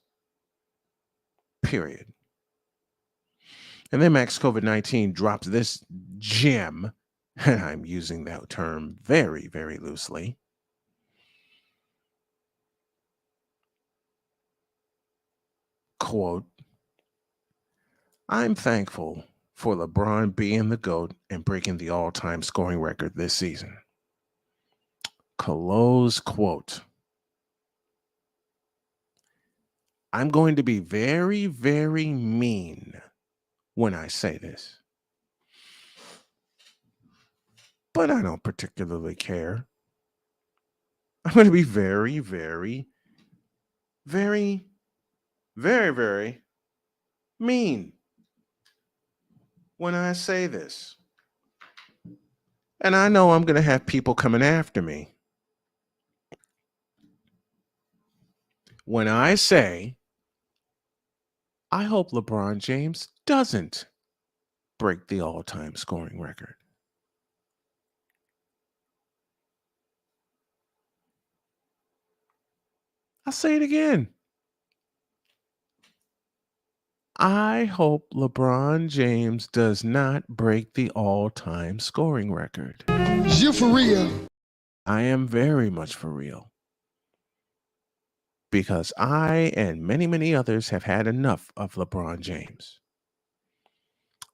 Period. And then Max COVID-19 drops this gem, and I'm using that term very, very loosely. Quote, I'm thankful for LeBron being the GOAT and breaking the all-time scoring record this season. Close quote. I'm going to be very, very mean when I say this. But I don't particularly care. I'm going to be very, very, very, very, very mean when I say this. And I know I'm going to have people coming after me. When I say, I hope LeBron James doesn't break the all-time scoring record. I'll say it again. I hope LeBron James does not break the all-time scoring record. You for real? I am very much for real. Because I and many, many others have had enough of LeBron James.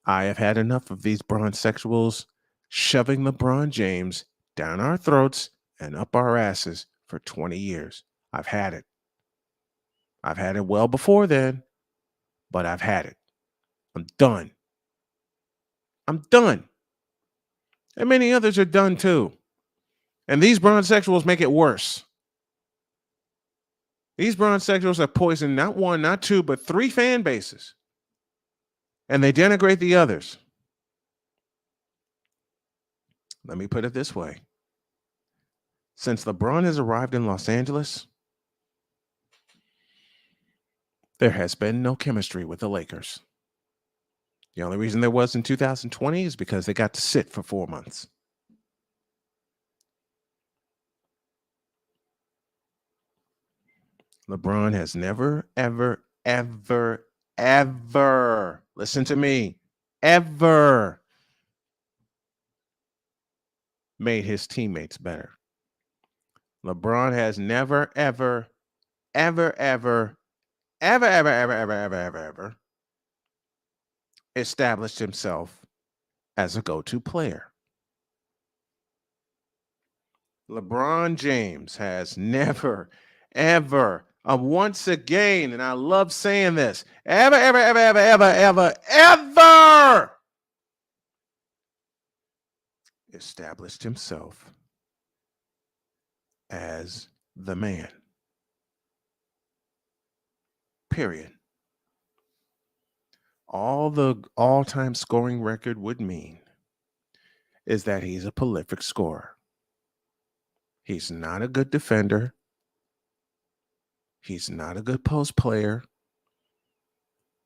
I have had enough of these bronsexuals shoving LeBron James down our throats and up our asses for 20 years. I've had it. I've had it well before then, but I've had it. I'm done. I'm done. And many others are done too. And these bronsexuals make it worse. These bronsexuals have poisoned not one, not two, but 3 fan bases. And they denigrate the others. Let me put it this way. Since LeBron has arrived in Los Angeles, there has been no chemistry with the Lakers. The only reason there was in 2020 is because they got to sit for 4 months. LeBron has never, ever, ever, ever, listen to me, ever made his teammates better. LeBron has never, ever, ever, ever, ever, ever, ever, ever, ever, ever, ever established himself as a go-to player. LeBron James has never, ever, once again, and I love saying this, ever, ever, ever, ever, ever, ever, ever established himself as the man. Period. All the all-time scoring record would mean is that he's a prolific scorer. He's not a good defender. He's not a good post player.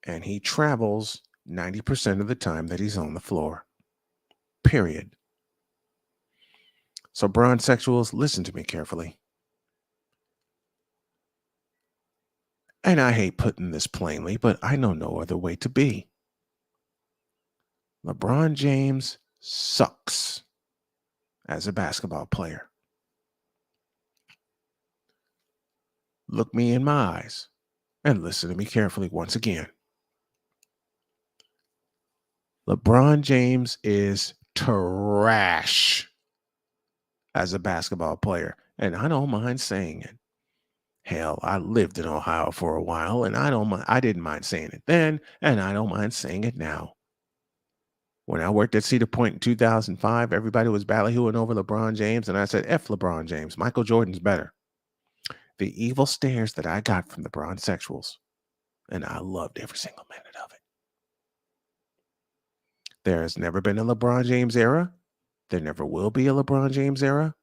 And he travels 90% of the time that he's on the floor. Period. So, bronsexuals, listen to me carefully. And I hate putting this plainly, but I know no other way to be. LeBron James sucks as a basketball player. Look me in my eyes and listen to me carefully once again. LeBron James is trash as a basketball player, and I don't mind saying it. Hell, I lived in Ohio for a while, and I didn't mind saying it then, and I don't mind saying it now. When I worked at Cedar Point in 2005, everybody was ballyhooing over LeBron James, and I said, F LeBron James. Michael Jordan's better. The evil stares that I got from the bronsexuals, and I loved every single minute of it. There has never been a LeBron James era. There never will be a LeBron James era.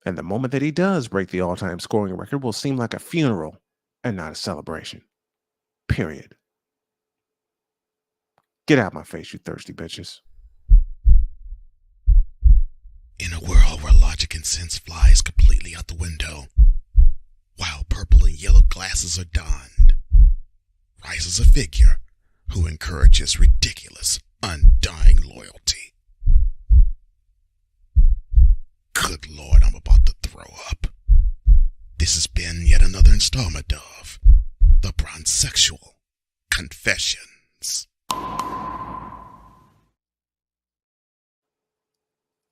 And the moment that he does break the all-time scoring record will seem like a funeral and not a celebration. Period. Get out my face, you thirsty bitches. In a world where logic and sense flies completely out the window, while purple and yellow glasses are donned, rises a figure who encourages ridiculous, undying loyalty. Good Lord, I'm about to throw up. This has been yet another installment of the Bronsexual Confessions.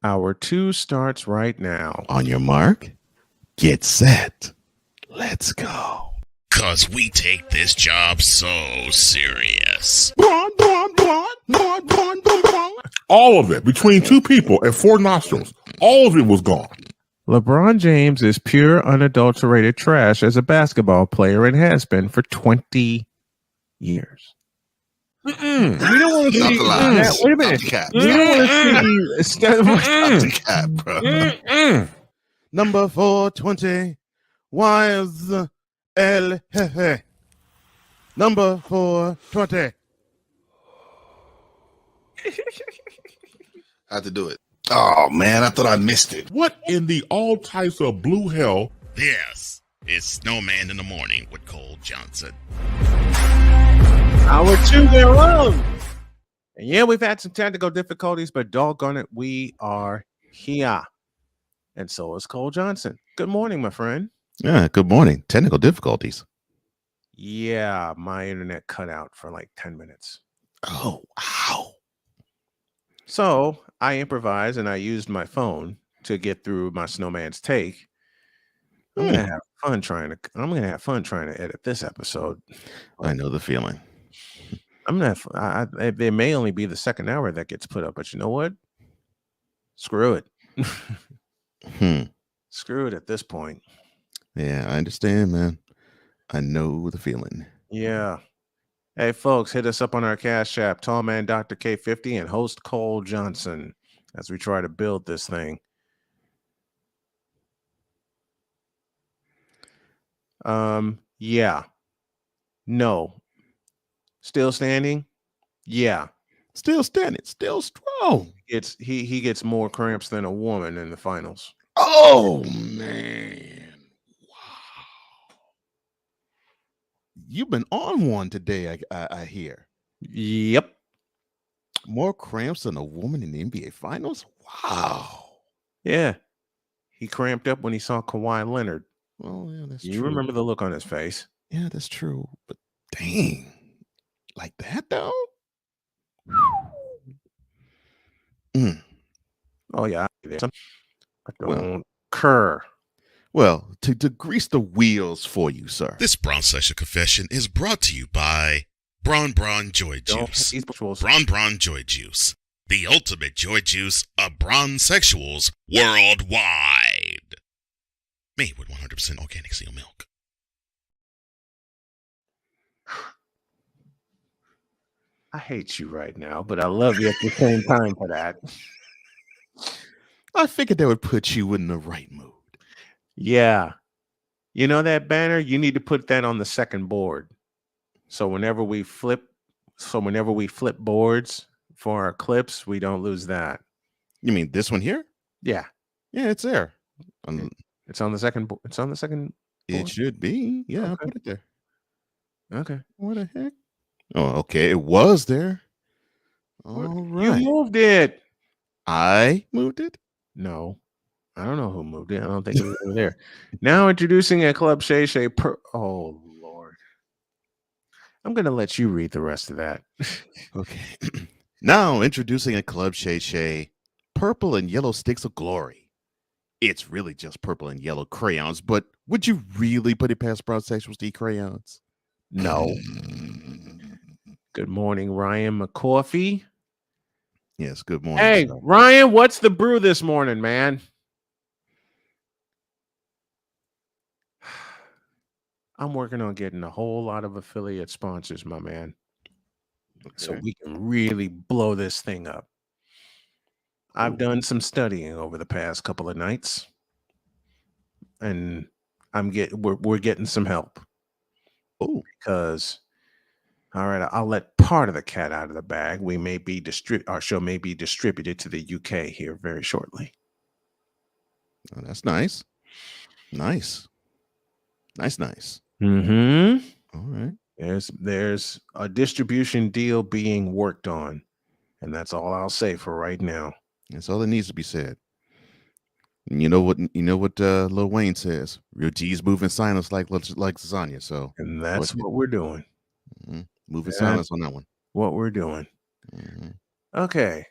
Hour 2 starts right now. On your mark, get set, let's go. 'Cause we take this job so serious. All of it, between 2 people and 4 nostrils, all of it was gone. LeBron James is pure, unadulterated trash as a basketball player and has been for 20 years. We don't want to see that. Wait a minute. We don't want to see bro. Number 420. Why is L? Number 420. I had to do it. Oh man, I thought I missed it. What in the all types of blue hell? This is Snowman in the Morning with Cole Johnson. Hour 2 thereof. And yeah, we've had some technical difficulties, but doggone it, we are here. And so is Cole Johnson. Good morning, my friend. Yeah, good morning. Technical difficulties. Yeah, my internet cut out for like 10 minutes. Oh, wow. So I improvised and I used my phone to get through my Snowman's take. I'm gonna have fun trying to edit this episode. I know the feeling. I'm gonna have, it may only be the second hour that gets put up, but you know what? Screw it. Screw it at this point. Yeah, I understand, man. I know the feeling. Yeah. Hey, folks, hit us up on our Cash App, Tallman Dr. K50 and host Cole Johnson as we try to build this thing. Yeah. No. Still standing? Yeah. Still standing. Still strong. He gets more cramps than a woman in the finals. Oh, man. Wow. You've been on one today, I hear. Yep. More cramps than a woman in the NBA finals? Wow. Yeah. He cramped up when he saw Kawhi Leonard. Well, yeah, that's you true. Remember the look on his face. Yeah, that's true. But dang. Like that, though? Oh, yeah. But don't occur. Well, to grease the wheels for you, sir. This Bronsexual Confession is brought to you by Bron Joy Juice. Bron Joy Juice. The ultimate joy juice of bronsexuals worldwide. Made with 100% organic seal milk. I hate you right now, but I love you at the same time for that. I figured that would put you in the right mood. Yeah. You know that banner? You need to put that on the second board. So whenever we flip boards for our clips, we don't lose that. You mean this one here? Yeah. Yeah, it's there. It's on the second it's on the second board? It should be. Yeah, Okay. I'll put it there. Okay. What the heck? Oh, okay. It was there. All right. You moved it. I moved it? No. I don't know who moved it. I don't think it was over there. Now introducing a Club Shay Shay. Oh, Lord. I'm going to let you read the rest of that. Okay. Now introducing a Club Shay Shay purple and yellow sticks of glory. It's really just purple and yellow crayons, but would you really put it past bronsexuals to eat crayons? No. Good morning, Ryan McCoffey. Yes, good morning. Hey, sir. Ryan, what's the brew this morning, man? I'm working on getting a whole lot of affiliate sponsors, my man. Okay. So we can really blow this thing up. I've done some studying over the past couple of nights, and we're getting some help. Oh, because all right, I'll let part of the cat out of the bag. We may be our show may be distributed to the UK here very shortly. Oh, that's nice. Nice. Mm-hmm. All right. There's a distribution deal being worked on, and that's all I'll say for right now. That's all that needs to be said. And you know what Lil Wayne says? Real G's moving silence like lasagna. So, and that's what we're doing. Mm-hmm. Moving silence on that one. What we're doing. Mm-hmm. Okay,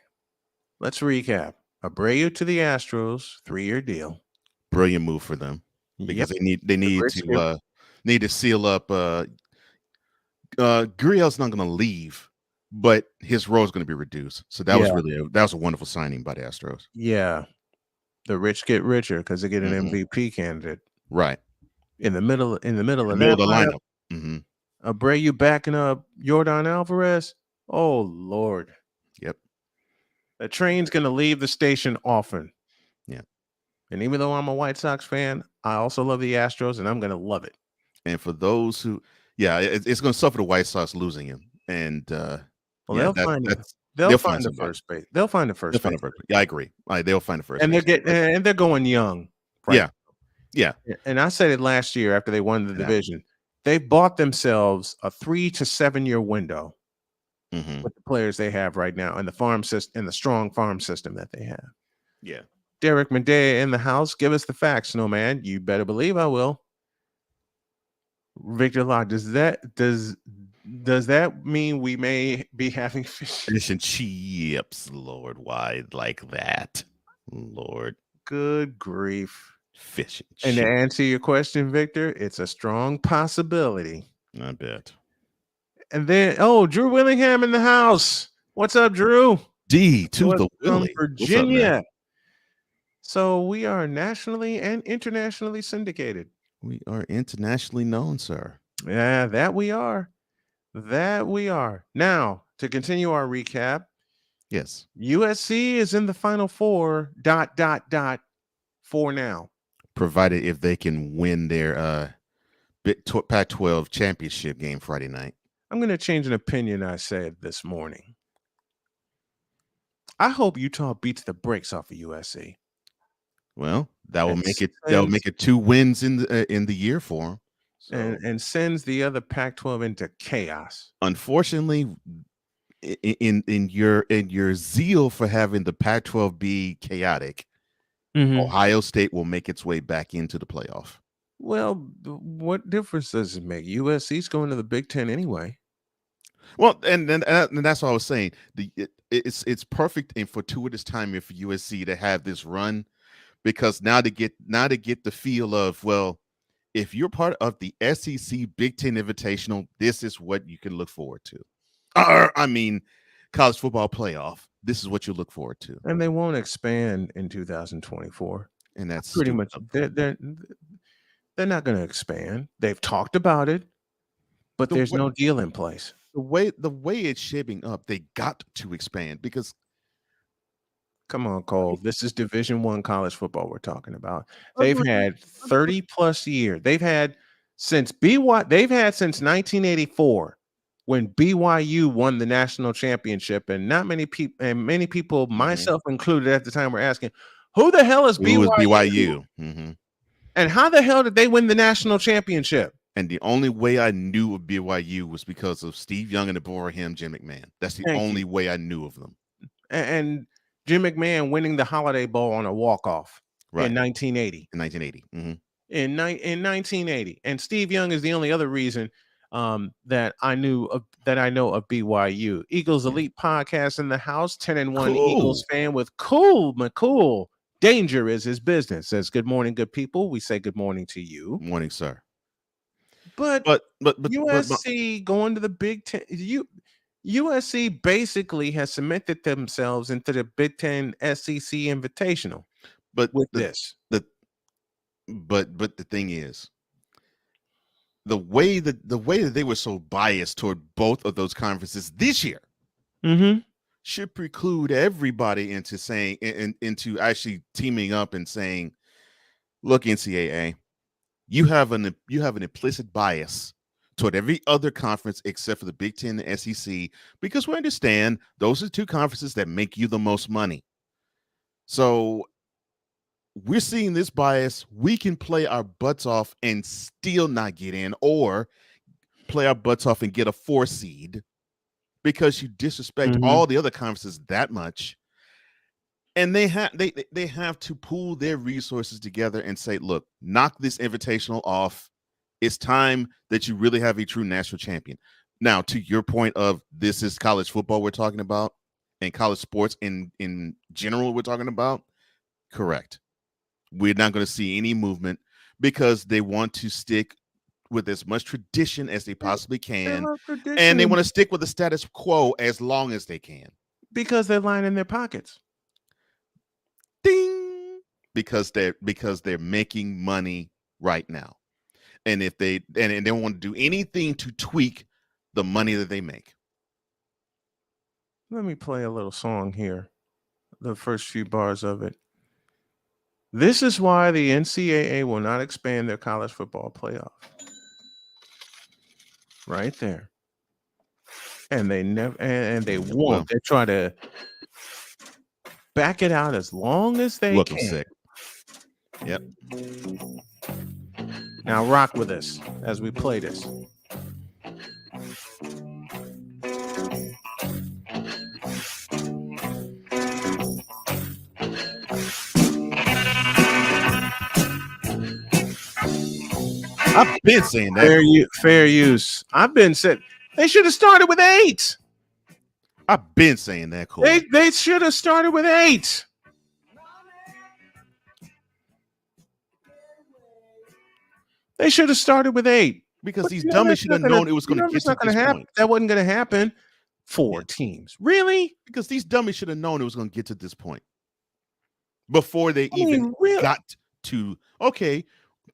let's recap. Abreu to the Astros, 3-year deal. Brilliant move for them because they need to seal up. Gurriel's not going to leave, but his role is going to be reduced. So that was a wonderful signing by the Astros. Yeah, the rich get richer because they get an MVP candidate. Right in the middle of that lineup. Mm-hmm. Abreu backing up Yordan Alvarez. Oh Lord. Yep. The train's going to leave the station often. Yeah. And even though I'm a White Sox fan, I also love the Astros, and I'm going to love it. And for those who, it's going to suffer the White Sox losing him. And they'll find the first base. They'll find the first base. Yeah, I agree. They'll find the first. And they're going young. Right? Yeah. And I said it last year after they won the division. They bought themselves a 3 to 7 year window with the players they have right now and the farm system and the strong farm system that they have. Yeah. Derek Medea in the house. Give us the facts, Snowman. You better believe I will. Victor Locke, does Does that mean we may be having fish and chips? Lord, why like that? Lord, good grief! Fish and And chips. to answer your question, Victor, it's a strong possibility. I bet. And then, Drew Willingham in the house. What's up, Drew? D to the Willie, Virginia. So we are nationally and internationally syndicated. We are internationally known, sir. Yeah, that we are. That we are. Now, to continue our recap. Yes. USC is in the Final Four, ... for now. Provided if they can win their Pac-12 championship game Friday night. I'm going to change an opinion I said this morning. I hope Utah beats the brakes off of USC. Well, that will make it 2 wins in the year for them. So. And sends the other Pac-12 into chaos. Unfortunately, in your zeal for having the Pac-12 be chaotic, Ohio State will make its way back into the playoff. Well, what difference does it make? USC's going to the Big Ten anyway. Well, and that's what I was saying. It's perfect and fortuitous timing for USC to have this run, because now to get the feel of, well, if you're part of the SEC Big Ten Invitational, this is what you can look forward to. College football playoff. This is what you look forward to. And they won't expand in 2024. And that's pretty much they're not going to expand. They've talked about it, but there's no deal in place. The way it's shaping up, they got to expand because. Come on, Cole. This is Division I college football we're talking about. They've had 30 plus years. They've had since 1984 when BYU won the national championship, and many people, myself included at the time, were asking, who the hell is BYU? Who is BYU? Mm-hmm. And how the hell did they win the national championship? And the only way I knew of BYU was because of Steve Young and before him, Jim McMahon. That's the only way I knew of them. And Jim McMahon winning the Holiday Bowl on a walk-off in 1980. In 1980. Mm-hmm. In 1980. And Steve Young is the only other reason that I know of BYU. Eagles Elite Podcast in the house. 10-1 Eagles fan with Cool McCool. Danger is his business. Says, good morning, good people. We say good morning to you. Morning, sir. But USC going to the Big Ten. USC basically has cemented themselves into the Big Ten SEC Invitational. But the thing is, the way that they were so biased toward both of those conferences this year should preclude everybody into actually teaming up and saying, look, NCAA, you have an implicit bias toward every other conference except for the Big Ten and SEC, because we understand those are two conferences that make you the most money. So we're seeing this bias. We can play our butts off and still not get in, or play our butts off and get a 4 seed because you disrespect all the other conferences that much. And they have to pool their resources together and say, look, knock this invitational off. It's time that you really have a true national champion. Now, to your point of this is college football we're talking about, and college sports in general we're talking about, correct. We're not going to see any movement because they want to stick with as much tradition as they possibly can, and they want to stick with the status quo as long as they can. Because they're lining their pockets. Ding! Because they're making money right now. And if they don't want to do anything to tweak the money that they make. Let me play a little song here. The first few bars of it. This is why the NCAA will not expand their college football playoff. Right there. And they never they won't. They try to back it out as long as they can. Sick. Yep. Now rock with us as we play this. I've been saying that. Fair use. I've been saying They should have started with 8. I've been saying that, Cole. They should have started with 8. They should have started with 8. Because these dummies should have known it was going to get to this point. That wasn't going to happen. 4 teams. Really? Because these dummies should have known it was going to get to this point before they got to, okay,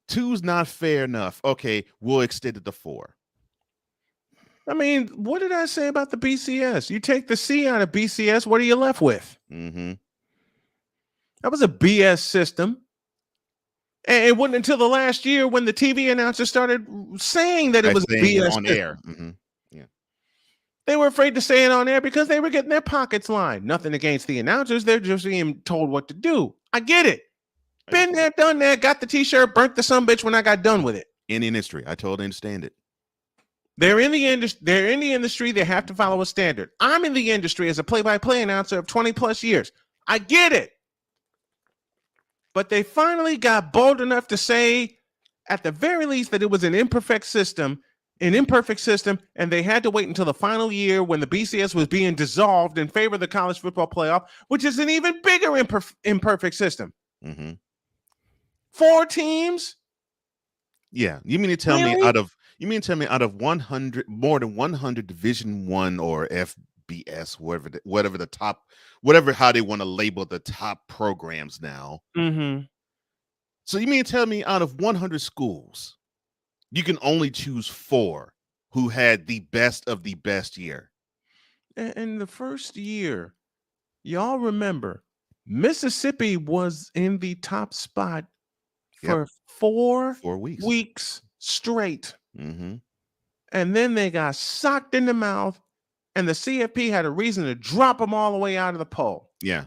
2's not fair enough. Okay, we'll extend it to 4. I mean, what did I say about the BCS? You take the C out of BCS, what are you left with? Mm-hmm. That was a BS system. And it wasn't until the last year when the TV announcer started saying that it was a BS on air. Mm-hmm. Yeah. They were afraid to say it on air because they were getting their pockets lined. Nothing against the announcers. They're just being told what to do. I get it. Been there, done that, got the t-shirt, burnt the sumbitch when I got done with it. In the industry. I totally understand it. They're in the industry. They have to follow a standard. I'm in the industry as a play-by-play announcer of 20 plus years. I get it. But they finally got bold enough to say, at the very least, that it was an imperfect system, and they had to wait until the final year when the BCS was being dissolved in favor of the college football playoff, which is an even bigger imperfect system. Mm-hmm. 4 teams? Yeah, you mean to tell me out of 100, more than 100 Division I or FBS, whatever the top, whatever how they want to label the top programs now. Mm-hmm. So you mean to tell me out of 100 schools, you can only choose 4 who had the best of the best year? In the first year, y'all remember, Mississippi was in the top spot for 4 weeks straight. Mm-hmm. And then they got socked in the mouth, and the CFP had a reason to drop them all the way out of the poll. Yeah.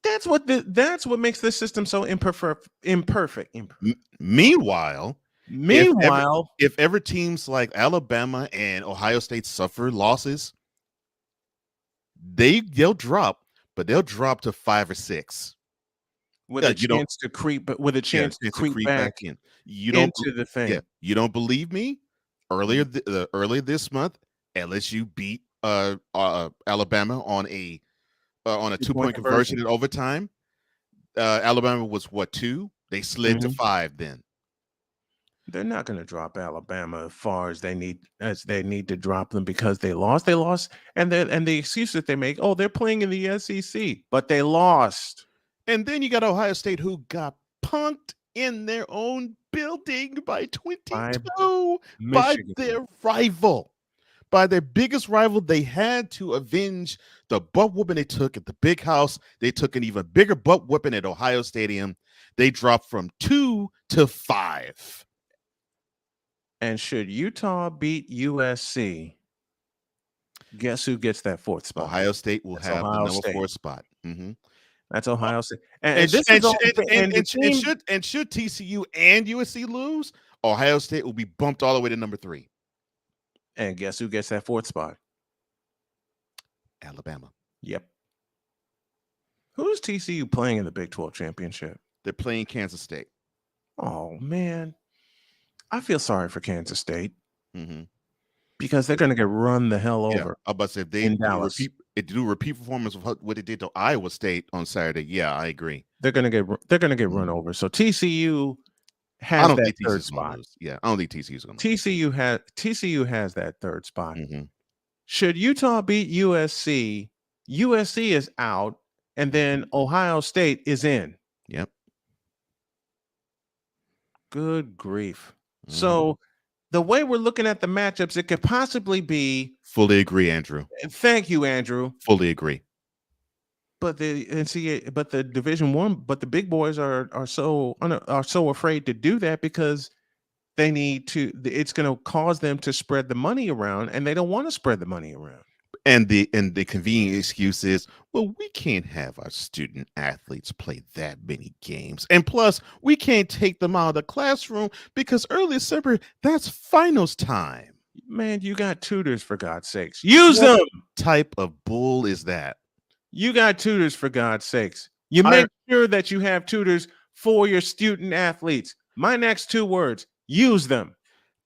That's what makes this system so imperfect. Meanwhile, Meanwhile, if ever teams like Alabama and Ohio State suffer losses, they'll drop, but they'll drop to 5 or 6 with a chance to creep, but with a chance to creep back in. Into the thing. Yeah, you don't believe me? Earlier this month, LSU beat Alabama on a 2-point conversion in overtime. Alabama was 2? They slid to 5 then. They're not going to drop Alabama as far as they need to drop them because they lost. They lost, and the excuse that they make, they're playing in the SEC, but they lost. And then you got Ohio State, who got punked in their own building by 22 by their rival. By their biggest rival. They had to avenge the butt whooping they took at the big house. They took an even bigger butt whooping at Ohio Stadium. They dropped from 2 to 5. And should Utah beat USC, guess who gets that 4th spot? Ohio State will have the number 4 spot. Mm-hmm. That's Ohio State. And should TCU and USC lose, Ohio State will be bumped all the way to number 3. And guess who gets that 4th spot? Alabama. Yep. Who's TCU playing in the Big 12 championship? They're playing Kansas State. Oh, man. I feel sorry for Kansas State. Mm-hmm. Because they're going to get run the hell over. Yeah, I was about to say, if they do a repeat performance of what they did to Iowa State on Saturday, yeah, I agree. They're going to get run over. So TCU has that 3rd spot. Yeah, I don't think TCU's going to. TCU has that 3rd spot. Mm-hmm. Should Utah beat USC, USC is out, and then Ohio State is in. Yep. Good grief. Mm-hmm. So the way we're looking at the matchups, it could possibly be. Fully agree, Andrew. Thank you, Andrew. Fully agree. But the Division I, but the big boys are so afraid to do that because they need to. It's going to cause them to spread the money around, and they don't want to spread the money around. And the convenient excuse is, well, we can't have our student athletes play that many games. And plus, we can't take them out of the classroom because early December, that's finals time. Man, you got tutors, for God's sakes. Use them. What type of bull is that? You got tutors, for God's sakes. You make sure that you have tutors for your student athletes. My next 2 words, use them.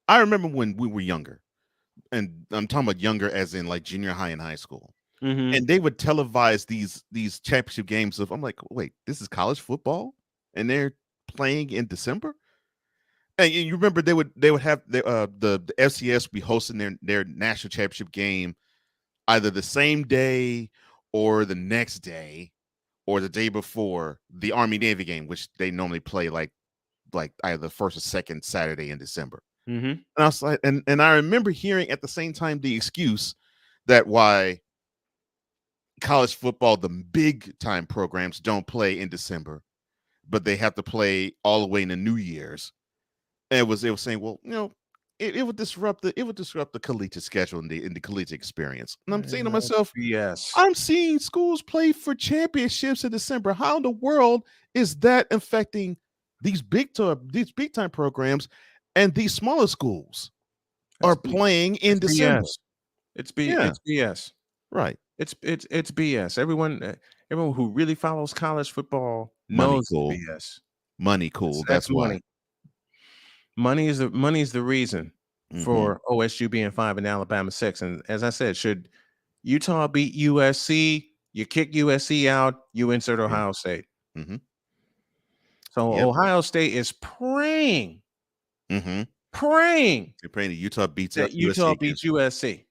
I remember when we were younger, and I'm talking about younger as in like junior high and high school. Mm-hmm. And they would televise these championship games I'm like, wait, this is college football, and they're playing in December. And you remember they would have the FCS be hosting their national championship game either the same day or the next day or the day before the Army-Navy game, which they normally play like either the first or second Saturday in December. Mm-hmm. And I was like, and I remember hearing at the same time the excuse that why college football, the big time programs, don't play in December, but they have to play all the way in the New Year's. And it was saying, well, it would disrupt the collegiate schedule in the collegiate experience. And I'm saying to myself, yes, I'm seeing schools play for championships in December. How in the world is that affecting these big time programs, and these smaller schools are playing in December? BS. It's BS. Right. It's BS. Everyone who really follows college football knows BS. Money cool. That's why. Money. Money is the reason for OSU being 5 and Alabama 6. And as I said, should Utah beat USC, you kick USC out, you insert Ohio State. Mm-hmm. So Ohio State is praying. Mm-hmm. Praying. They're praying that Utah beats USC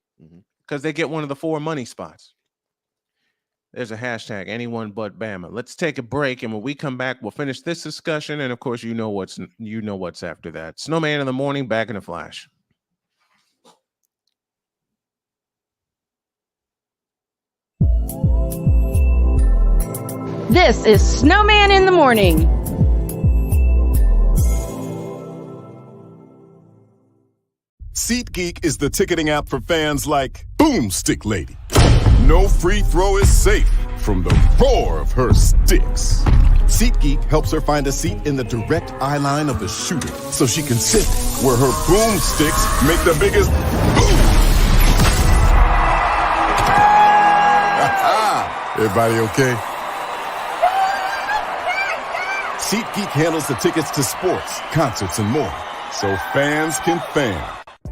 because they get one of the 4 money spots. There's a hashtag, anyone but Bama. Let's take a break, and when we come back, we'll finish this discussion. And of course, you know what's after that. Snowman in the morning, back in a flash. This is Snowman in the morning. SeatGeek is the ticketing app for fans like Boomstick Lady. No free throw is safe from the roar of her sticks. SeatGeek helps her find a seat in the direct eye line of the shooter so she can sit where her boomsticks make the biggest boom. Everybody okay? SeatGeek handles the tickets to sports, concerts, and more, so fans can fan.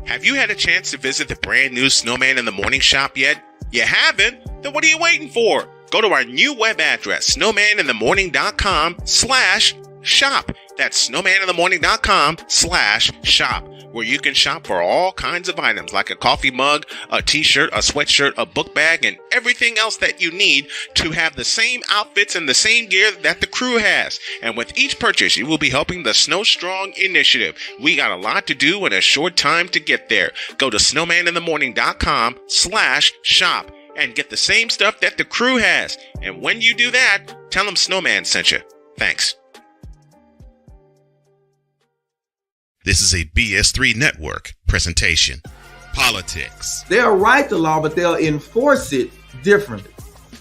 Have you had a chance to visit the brand new Snowman in the Morning shop yet? You haven't? Then what are you waiting for? Go to our new web address, snowmaninthemorning.com/shop. That's snowmaninthemorning.com/shop, where you can shop for all kinds of items like a coffee mug, a t-shirt, a sweatshirt, a book bag, and everything else that you need to have the same outfits and the same gear that the crew has. And with each purchase, you will be helping the Snow Strong initiative. We got a lot to do in a short time to get there. Go to snowmaninthemorning.com/shop and get the same stuff that the crew has. And when you do that, tell them Snowman sent you. Thanks. This is a BS3 Network presentation. Politics. They'll write the law, but they'll enforce it differently.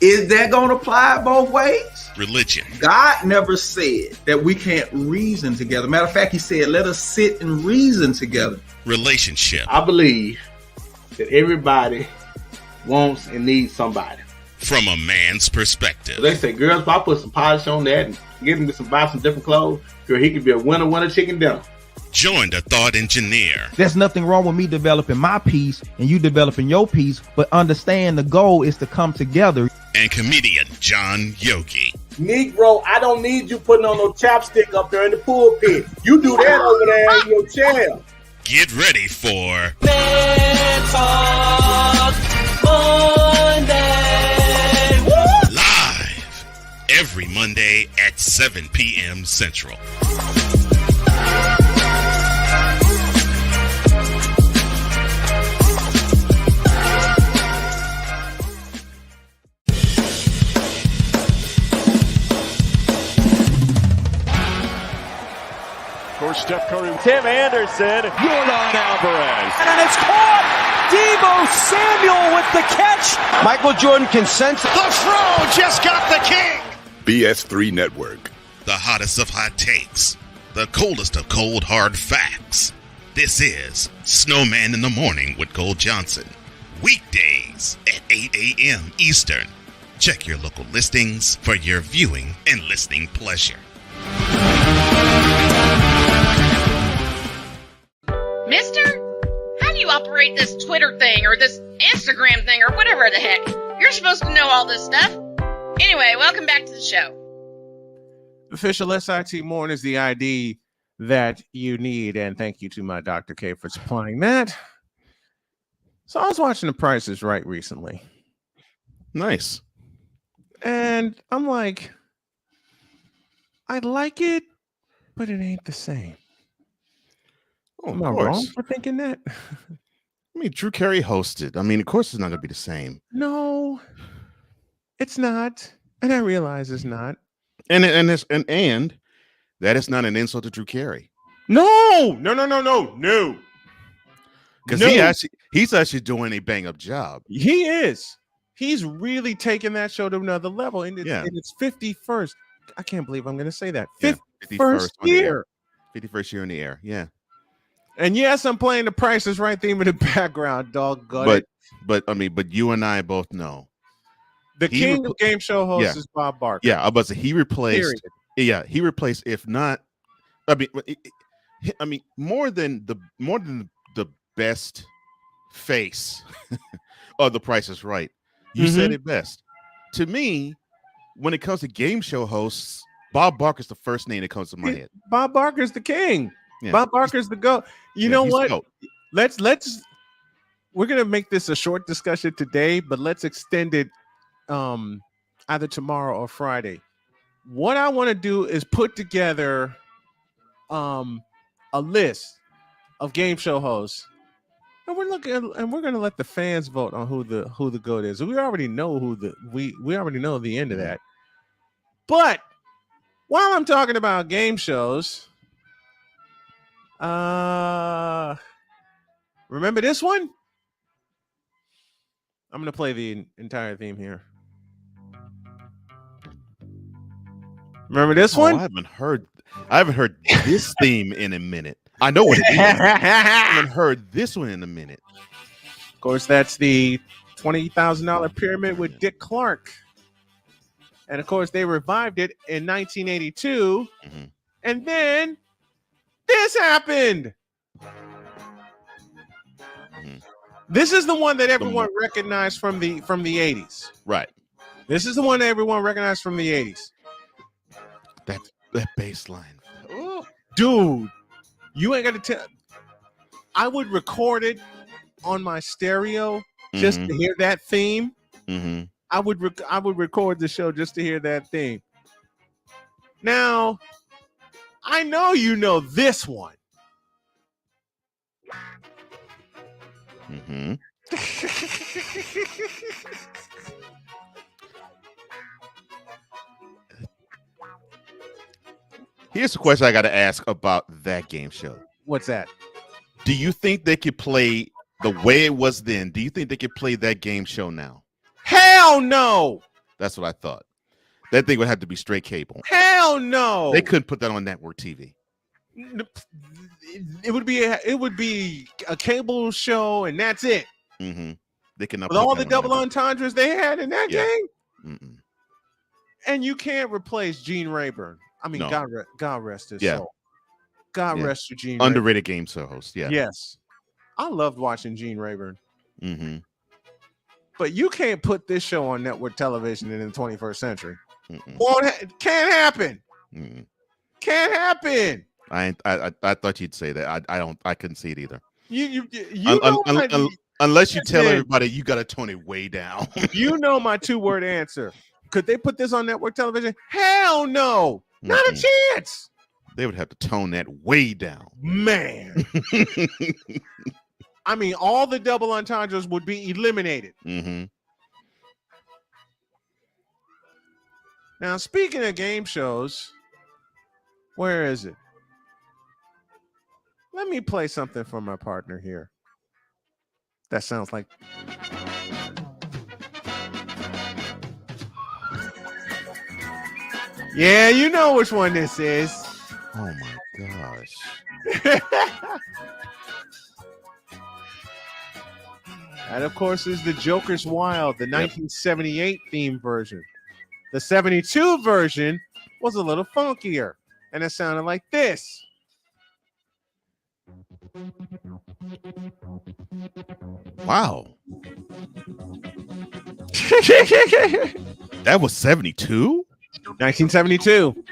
Is that going to apply both ways? Religion. God never said that we can't reason together. Matter of fact, he said, let us sit and reason together. Relationship. I believe that everybody wants and needs somebody. From a man's perspective. They say, girls, if I put some polish on that and get him to buy some different clothes, girl, he could be a winner chicken dinner. Join the thought engineer. There's nothing wrong with me developing my piece and you developing your piece, but understand the goal is to come together. And comedian John Yogi. Negro, I don't need you putting on no chapstick up there in the pulpit. You do that over there in your chair. Get ready for Man Talk Monday. Woo! Live every Monday at 7 p.m. Central. Steph Curry, Tim Anderson, Jordan Alvarez, And it's caught! Deebo Samuel with the catch! Michael Jordan consents. The throw just got the king. BS3 Network. The hottest of hot takes. The coldest of cold hard facts. This is Snowman in the Morning with Cole Johnson. Weekdays at 8 a.m. Eastern. Check your local listings for your viewing and listening pleasure. Mister, operate this Twitter thing or this Instagram thing or whatever the heck. You're supposed to know all this stuff. Anyway, welcome back to the show. Official SIT Morn is the ID that you need, and thank you to my Dr. K for supplying that. So I was watching The Price is Right recently. Nice. And I'm like, I like it, but it ain't the same. Oh, Am I wrong for thinking that? I mean, Drew Carey hosted. I mean, of course it's not going to be the same. No, it's not. And I realize it's not. And that is not an insult to Drew Carey. No. Because he's actually doing a bang up job. He is. He's really taking that show to another level. And it's 51st. I can't believe I'm going to say that. 51st year. 51st year in the air. Yeah. And yes, I'm playing The Price is Right theme in the background, doggone it. But you and I both know the king of game show hosts is Bob Barker. Yeah, I was about to say he replaced. Period. Yeah, he replaced. If not, I mean, more than the best face of The Price is Right. You said it best. To me, when it comes to game show hosts, Bob Barker's the first name that comes to my head. Bob Barker's the king. Yeah. Bob Barker's the GOAT. You know what? We're gonna make this a short discussion today, but let's extend it either tomorrow or Friday. What I want to do is put together a list of game show hosts, and we're gonna let the fans vote on who the GOAT is. We already know we already know the end of that. But while I'm talking about game shows, remember this one? I'm gonna play the entire theme here. Remember this one? I haven't heard this theme in a minute. I know what it is. I haven't heard this one in a minute. Of course, that's the $20,000 pyramid with Dick Clark. And of course, they revived it in 1982. Mm-hmm. And then this happened. Mm-hmm. This is the one that everyone recognized from the 80s. Right. This is the one that everyone recognized from the 80s. That bass line. Ooh. Dude, you ain't got to tell. I would record it on my stereo just to hear that theme. Mm-hmm. I would record the show just to hear that theme. Now, I know you know this one. Mm-hmm. Here's a question I got to ask about that game show. What's that? Do you think they could play the way it was then? Do you think they could play that game show now? Hell no. That's what I thought. That thing would have to be straight cable. Hell no. They couldn't put that on network TV. It would be a cable show, and that's it. Mm-hmm. They cannot with all the double entendres they had in that game. Mm-mm. And you can't replace Gene Rayburn. I mean, No. God rest his soul. God rest your Gene. Underrated game show host. Yeah. Yes, I loved watching Gene Rayburn. Mm-hmm. But you can't put this show on network television in the 21st century. Can't happen. Mm-mm. Can't happen. I thought you'd say that. I couldn't see it either. Unless you tell everybody you got to tone it way down. You know my 2-word answer. Could they put this on network television? Hell no. Not a chance. They would have to tone that way down. Man. I mean, all the double entendres would be eliminated. Mm-hmm. Now, speaking of game shows, where is it? Let me play something for my partner here. That sounds like... Yeah, you know which one this is. Oh my gosh. That, of course, is the Joker's Wild, the 1978 theme version. The 72 version was a little funkier, and it sounded like this. Wow. That was 72? 1972.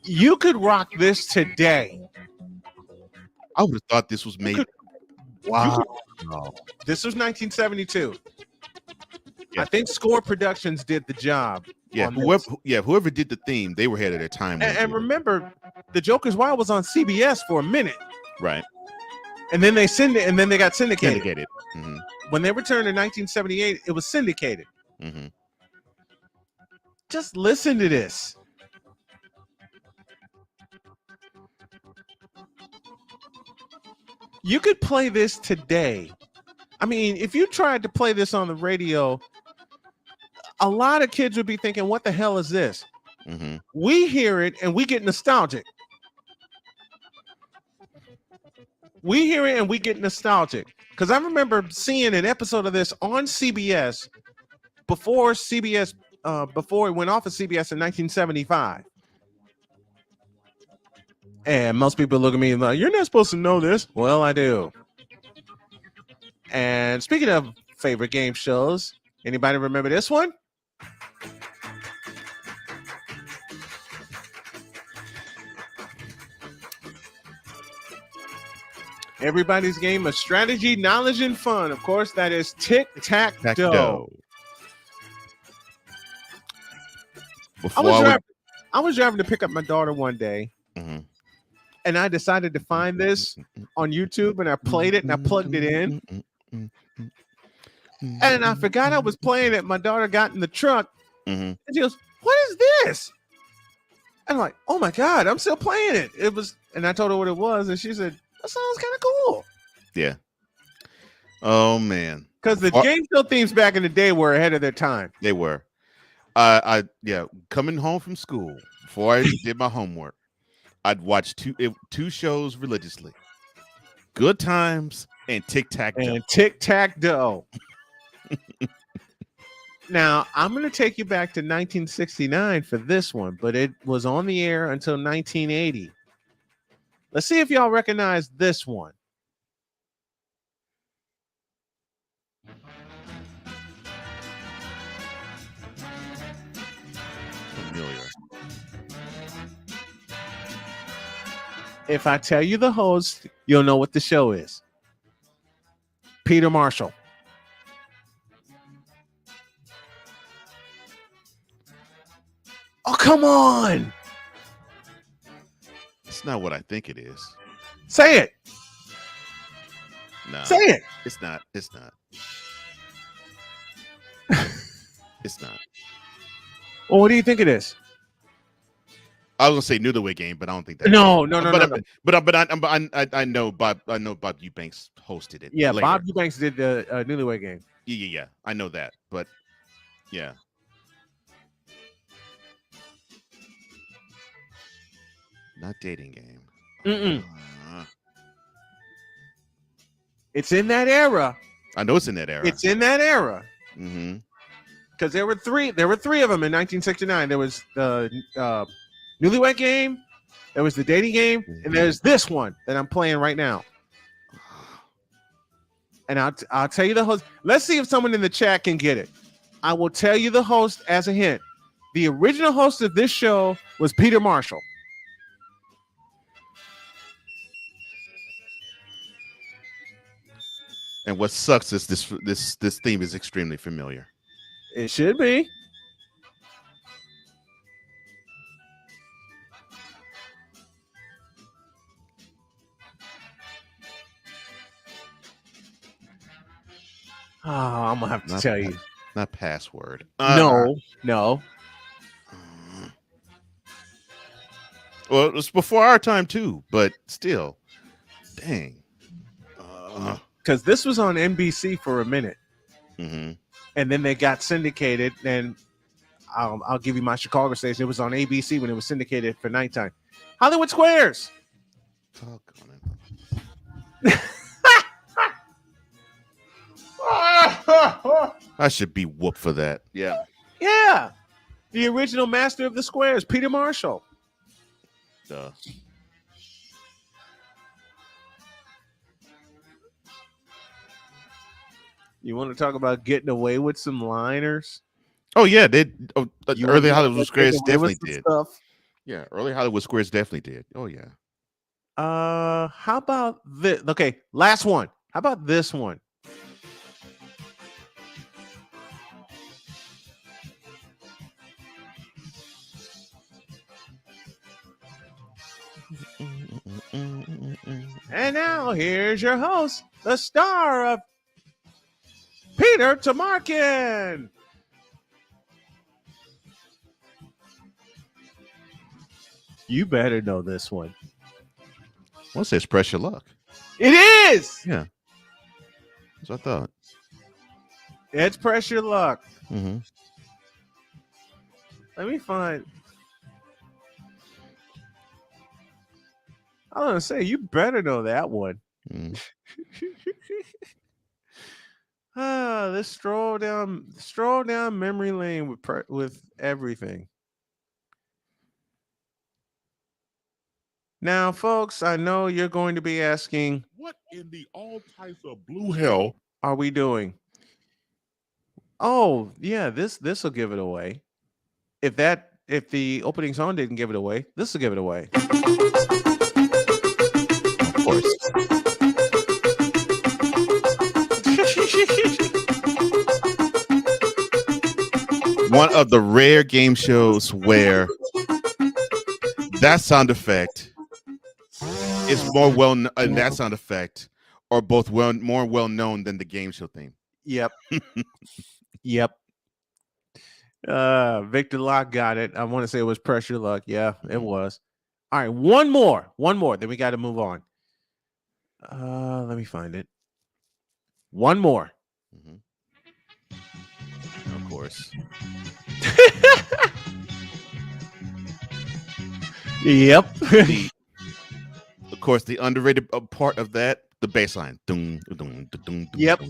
You could rock this today. I would have thought this was made. Wow. This was 1972. Yeah. I think Score Productions did the job. Yeah, whoever did the theme, they were ahead of their time. And remember, The Joker's Wild was on CBS for a minute. Right. And then they got syndicated. Mm-hmm. When they returned in 1978, it was syndicated. Mm-hmm. Just listen to this. You could play this today. I mean, if you tried to play this on the radio, a lot of kids would be thinking, what the hell is this? Mm-hmm. We hear it and we get nostalgic. We hear it and we get nostalgic. Because I remember seeing an episode of this on CBS before it went off of CBS in 1975. And most people look at me like, you're not supposed to know this. Well, I do. And speaking of favorite game shows, anybody remember this one? Everybody's game of strategy, knowledge, and fun. Of course, that is Tic-Tac-Toe. I was driving to pick up my daughter one day, and I decided to find this on YouTube, and I played it, and I plugged it in. And I forgot I was playing it. My daughter got in the truck, and she goes, "What is this?" And I'm like, "Oh my God, I'm still playing it." It was, and I told her what it was, and she said, "That sounds kind of cool." Yeah. Oh man. Because the game show themes back in the day were ahead of their time. They were. Coming home from school before I did my homework, I'd watch two shows religiously: Good Times and Tic-Tac-Toe. Now, I'm going to take you back to 1969 for this one, but it was on the air until 1980. Let's see if y'all recognize this one. Familiar. If I tell you the host, you'll know what the show is. Peter Marshall. Oh, come on. It's not what I think it is. Say it. No. Say it. It's not. It's not. It's not. Well, what do you think it is? I was gonna say Newlywed Game, but I don't think that. No. But I know Bob. I know Bob Eubanks hosted it. Yeah, later. Bob Eubanks did the Newlywed Game. Yeah. I know that, but yeah. Not Dating Game. It's in that era. I know it's in that era. It's in that era. Mm-hmm. Because there were three of them in 1969. There was the Newlywed Game, there was the Dating Game, and there's this one that I'm playing right now. And I'll tell you the host. Let's see if someone in the chat can get it. I will tell you the host as a hint. The original host of this show was Peter Marshall. And what sucks is this theme is extremely familiar. It should be. Oh, I'm gonna have to tell you. Not Password. No. Well, it was before our time too, but still, dang. Because this was on NBC for a minute, and then they got syndicated. And I'll give you my Chicago station. It was on ABC when it was syndicated for nighttime. Hollywood Squares. Talk on it. I should be whooped for that. Yeah. Yeah. The original master of the squares, Peter Marshall. Duh. You want to talk about getting away with some liners? Oh yeah, they early wanna Hollywood get Squares away with definitely some did. stuff? Yeah, early Hollywood Squares definitely did. Oh yeah. How about this? Okay, last one. How about this one? And now here's your host, the star of Peter Tamarkin. You better know this one. What's this? Pressure Luck. It is. Yeah. That's what I thought. It's Pressure Luck. Mm-hmm. Let me find. I was gonna say you better know that one. Mm. Let's stroll down memory lane with everything. Now, folks, I know you're going to be asking, what in the all types of blue hell are we doing? Oh, yeah, this will give it away. If the opening song didn't give it away, this will give it away. Of course. One of the rare game shows where that sound effect is more and that sound effect are both more well known than the game show theme. Yep. Yep. Victor Locke got it. I want to say it was Pressure Luck. Yeah, it was. All right, one more, then we got to move on. Let me find it. One more. Of course. Yep. Of course, the underrated part of that, the bass line. Yep.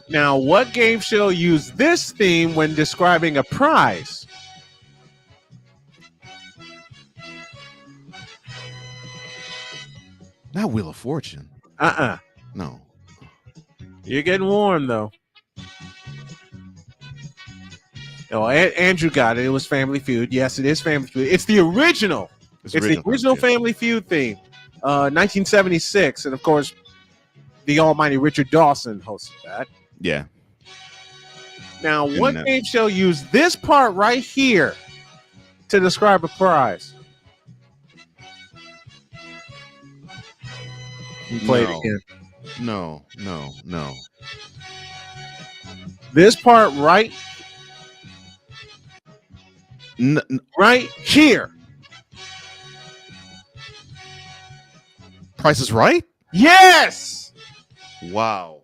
Now, what game show used this theme when describing a prize? Not Wheel of Fortune. No. You're getting warm, though. Oh, Andrew got it. It was Family Feud. Yes, it is Family Feud. It's the original. It's the original Family Feud theme. 1976. And, of course, the almighty Richard Dawson hosted that. Yeah. Now, what game show used this part right here to describe a prize? Play it again. No. This part right right here. Price is Right? Yes. Wow.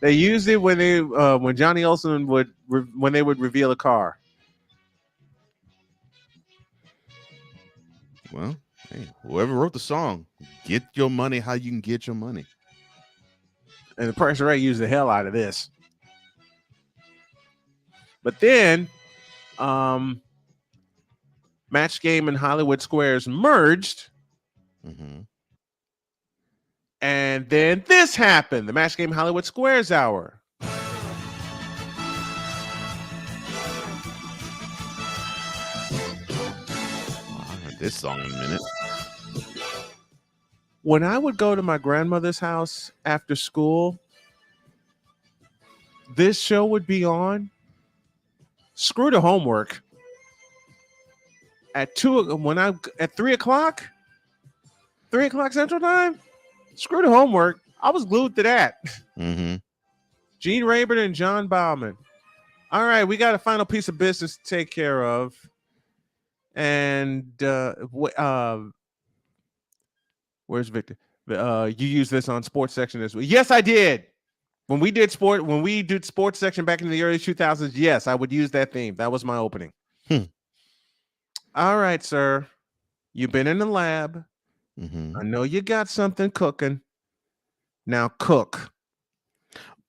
They used it when Johnny Olsen would reveal a car. Well, hey, whoever wrote the song, get your money how you can get your money. And the Price is Right used the hell out of this. But then, Match Game and Hollywood Squares merged. Mm-hmm. And then this happened, the Match Game Hollywood Squares Hour. I heard this song in a minute. When I would go to my grandmother's house after school, this show would be on. Screw the homework. At 3 o'clock Central Time. Screw the homework. I was glued to that. Mm-hmm. Gene Rayburn and John Bauman. All right, we got a final piece of business to take care of. And where's Victor? You used this on sports section this week. Yes, I did. When we did sports section back in the early 2000s, yes, I would use that theme. That was my opening. All right, sir. You've been in the lab. Mm-hmm. I know you got something cooking. Now cook.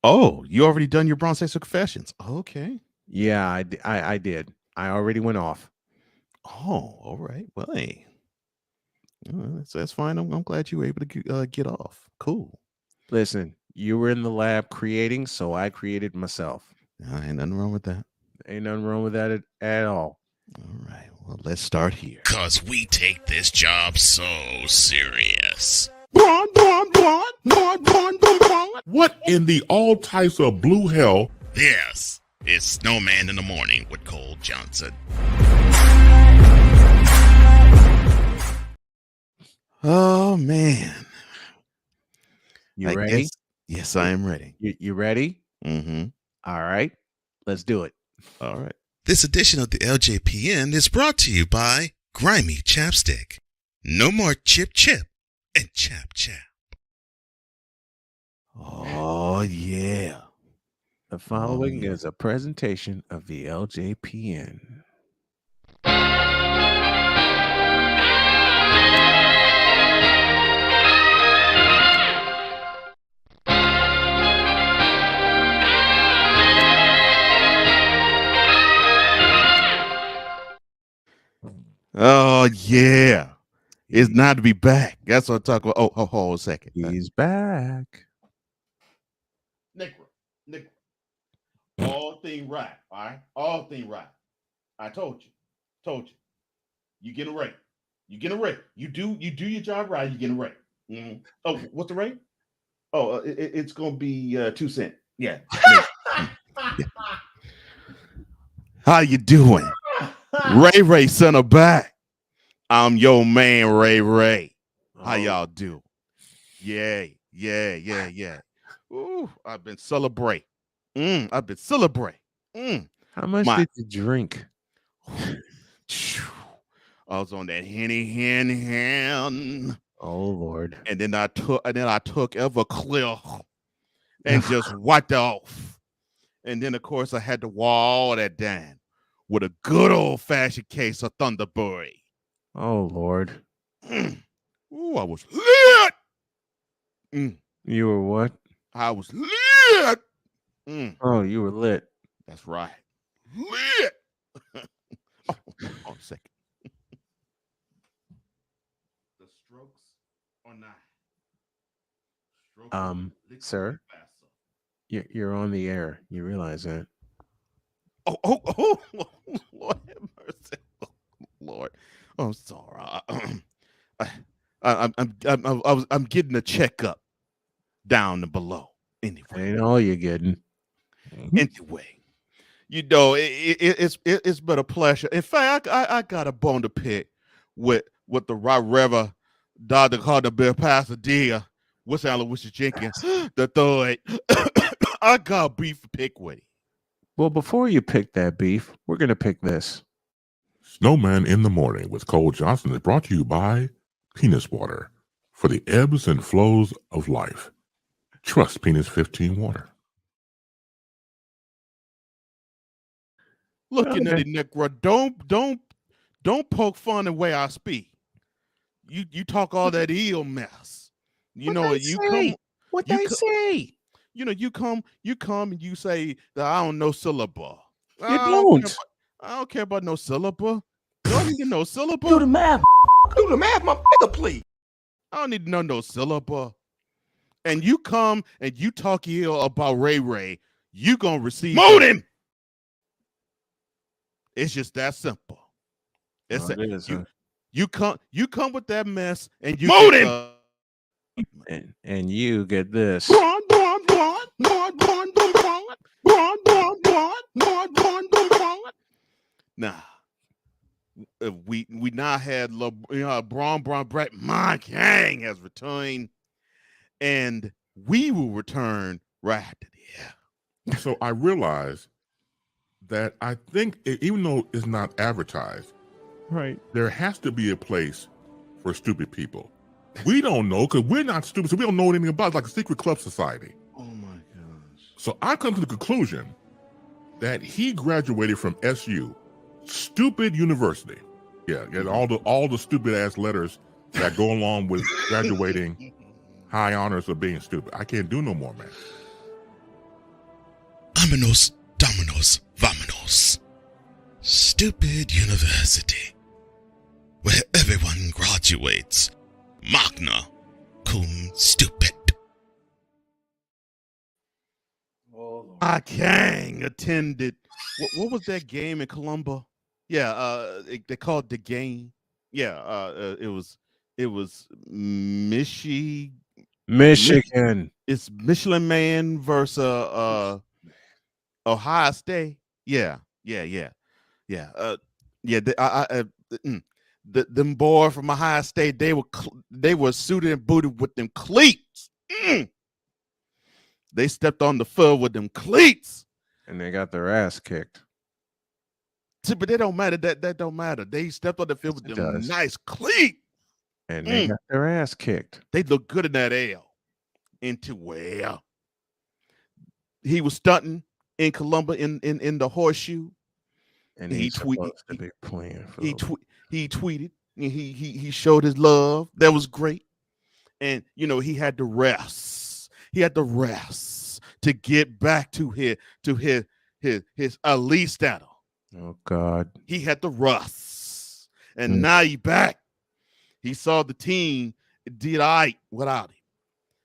Oh, you already done your Bronsexual Confessions. Okay. Yeah, I did. I already went off. Oh, all right. Well, hey. That's fine. I'm glad you were able to get off. Cool. Listen, you were in the lab creating, so I created myself. Ain't nothing wrong with that. Ain't nothing wrong with that at all. All right. Well, let's start here. Cause we take this job so serious. What in the all types of blue hell? This is Snowman in the Morning with Cole Johnson. Oh, man. You ready? Yes, I am ready. You ready? Mm-hmm. All right. Let's do it. All right. This edition of the LJPN is brought to you by Grimy Chapstick. No more chip and chap. Oh, yeah. The following is a presentation of the LJPN. Oh, yeah. It's not to be back. That's what I'm talking about. Oh, hold a second. He's back. Negro. All thing right. All right. All thing right. I told you. You get a rate. You do your job right. You get a rate. Mm-hmm. Oh, what's the rate? Oh, it's gonna be 2 cents. Yeah. How you doing? Ray sent her back. I'm your man, Ray. How y'all do? Yeah. Ooh, I've been celebrating. How much did you drink? I was on that hen. Oh Lord. And then I took Everclear and just wiped it off. And then of course I had to wall that down with a good old-fashioned case of Thunderbird. Oh Lord. Ooh, I was lit. You were what? I was lit. Oh, you were lit. That's right. Lit. Hold on a second. The strokes or not? Sir, you're on the air. You realize that? Oh, Lord have mercy. Lord, I'm sorry. I'm getting a checkup down and below. Anyway, ain't all you're getting. Anyway, it's been a pleasure. In fact, I got a bone to pick with the right Reverend Dr. Carter Bill Pasadena, West Aloysius Jenkins the third. I got beef to pick with him. Well, before you pick that beef, we're gonna pick this. Snowman in the Morning with Cole Johnson is brought to you by Penis Water for the ebbs and flows of life. Trust Penis 15 Water. Looking at it, Negro, don't poke fun the way I speak. You talk all that ill mess. You know you come. What they say? You know you come and you say that I don't know syllable. You don't. I don't care about no syllable. You don't need to know syllable. Do the math. Do the math, my nigga, please. I don't need to know no syllable. And you come and you talk ill about Ray, you gonna receive him. It's just that simple. It's you come with that mess and you mold him. And you get this. Nah. We now had Braun Brett, my gang has returned, and we will return right after the So I realized that I think even though it's not advertised, right, there has to be a place for stupid people. We don't know because we're not stupid, so we don't know anything about it, like a secret club society. Oh my gosh. So I come to the conclusion that he graduated from SU, stupid university. Yeah, and all the stupid ass letters that go along with graduating high honors of being stupid. I can't do no more, man. Vámonos, dominos, vámonos. Stupid university. where everyone graduates. Magna cum stupid. I Kang attended. What was that game in Columba? Yeah, they called it the game. Yeah, it was Michigan. It's Michelin Man versus Ohio State. Yeah. Them boys from Ohio State, they were suited and booted with them cleats. They stepped on the field with them cleats, and they got their ass kicked. But they don't matter. That don't matter. They stepped on the field with them nice cleats, and they got their ass kicked. They look good in that L. Well, he was stunting in Columba in the horseshoe, and he tweeted to be playing. He tweeted. He showed his love. That was great, and he had to rest. He had to rest to get back to his elite status. Oh God! He had to rest, and now he back. He saw the team did all right without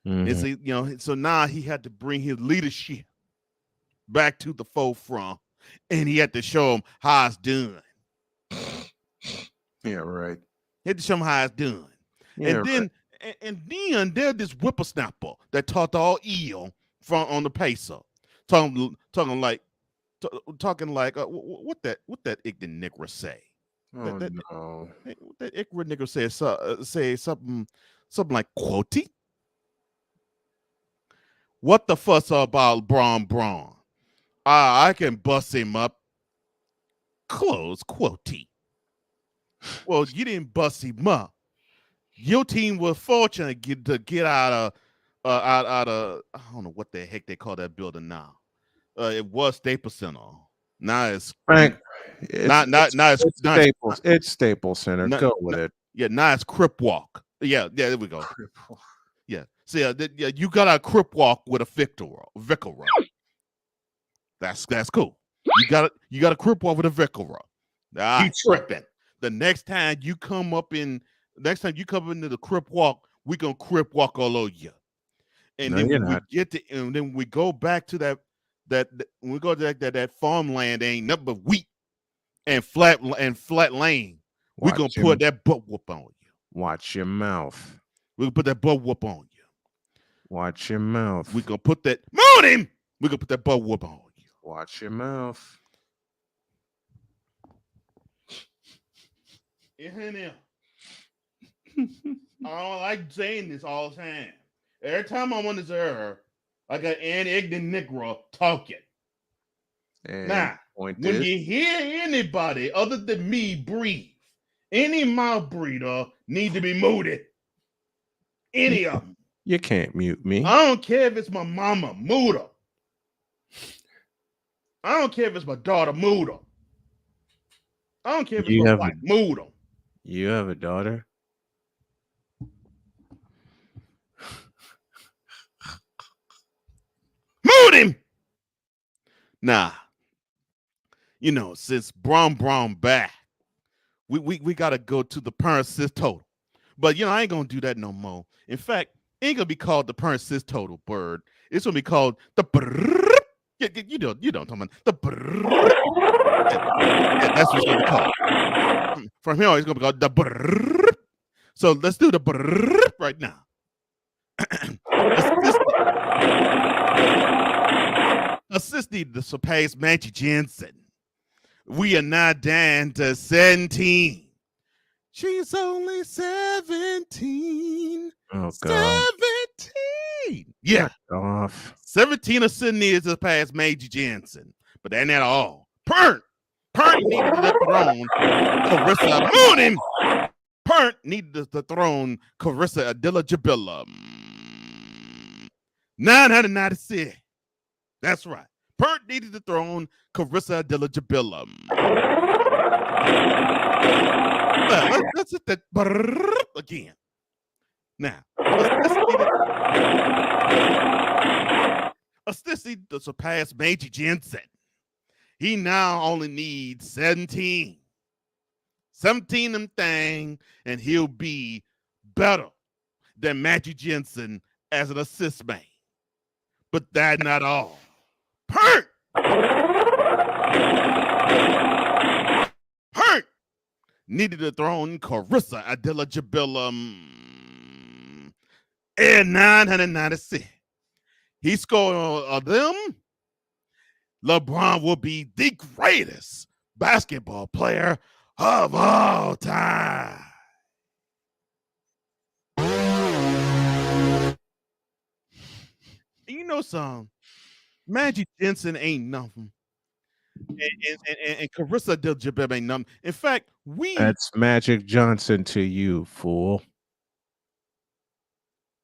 him. And so now he had to bring his leadership back to the forefront, and he had to show him how it's done. Yeah, right. He had to show him how it's done. Yeah, and then there's this whippersnapper that talked all ill on the pacer, talking like what that ignorant nigger say? Oh, no. What that ignorant nigger say something like quotey. What the fuss about Braun? I can bust him up. Close quotey. Well, you didn't bust him up. Your team was fortunate to get out of I don't know what the heck they call that building now. It was Staples Center. Now it's Frank. It's Staples. It's Staples Center. Go with it. Yeah, now it's Crip Walk. Yeah, there we go. Yeah. See, you got a Crip Walk with a Vicar. That's cool. You got a Crip Walk with a Vicar. You tripping. The next time you come into the Crip Walk, we gonna Crip Walk all over you. And then we go back to that when we go to that farmland, ain't nothing but wheat and flat lane. We're gonna put that butt whoop on you. Watch your mouth. We're gonna put that butt whoop on you. Watch your mouth. We're gonna put that move him. We're gonna put that butt whoop on you. Watch your mouth. I don't like saying this all the time. Every time I want to hear her, I got an ignorant Negro talking. And now, when you hear anybody other than me breathe, any mouth breather need to be muted. Any of them. You can't mute me. I don't care if it's my mama, mute her. I don't care if it's my daughter, mute her. I don't care if it's my wife, mute her. You have a daughter? Mute him! Nah. Since Braun back, we gotta go to the parent cis total. But I ain't gonna do that no more. In fact, it ain't gonna be called the parent cis total bird. It's gonna be called the brrrr. You don't talk about the brrrr. Yeah, that's what it's gonna be called. From here on, it's gonna be called the brrrr. So let's do the brrrr right now. Assisting to surpass Magic Jensen. We are now down to 17. She's only 17. Oh, God. 17. Yeah. Off. 17 of Sydney is to pass Magic Jensen. But that ain't all. Pernt needed the throne. Carissa Moonin. Pernt needed the throne. Carissa Adilla Jabilla. 996. That's right. Pernt needed the throne. Carissa Adilla Jabilla. Let's hit that again. Now, assisting to surpass Magic Jensen. He now only needs 17. 17 them thing, and he'll be better than Magic Johnson as an assist man. But that's not all. Hurt needed to throw in Carissa Adela-Jabilum in 996. He scored them. LeBron will be the greatest basketball player of all time. You know something? Magic Johnson ain't nothing. And Carissa Adela-Jabilum ain't nothing. In fact, That's Magic Johnson to you, fool.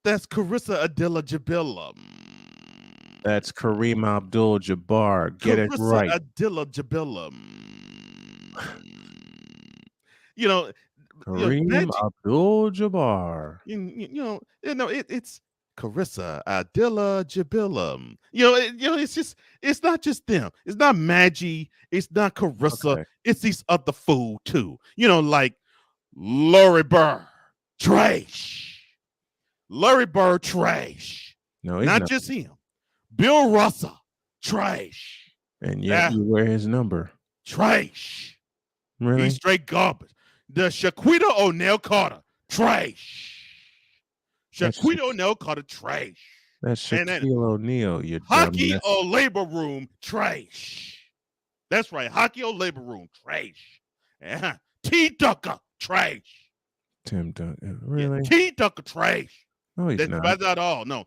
That's Carissa Adela-Jabilum. That's Kareem Abdul-Jabbar. Get it right. Adela-Jabilum. You know, Kareem Abdul-Jabbar. It's Carissa Adela-Jabilum. It's not just them. It's not Maggie. It's not Carissa. Okay. It's these other fool too. Like Larry Bird, trash. Larry Bird, trash. No, not just him. Bill Russell, trash. And yet you wear his number. Trash. Really? He's straight garbage. The Shaquita O'Neal Carter, trash. Shaquita O'Neal Carter, trash. That's Shaquille O'Neal, you Hockey dumbass. or labor room, trash. That's right. Hockey or labor room, trash. T. Ducker, trash. Tim Duncan, really? T. Ducker, trash. No, he's not. That's not all. No.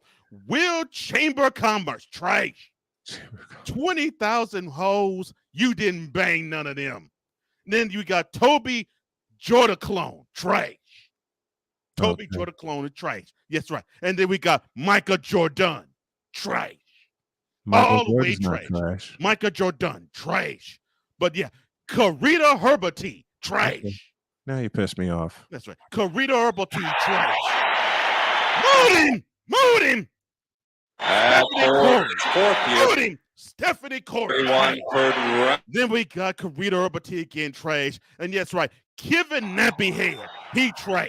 Will Chamber of Commerce, trash. 20,000 hoes. You didn't bang none of them. Then you got Toby Jordan clone, trash. Toby Jordan clone is trash. Yes, right. And then we got Micah Jordan, trash. All the way trash. Micah Jordan, trash. But yeah, Karita Herberty, trash. Okay. Now you pissed me off. That's right. Karita Herberty, trash. Mood him. Stephanie Corey. Then we got Karita Herberty again, trash. And yes, right. Kevin Nappyhead, he trash.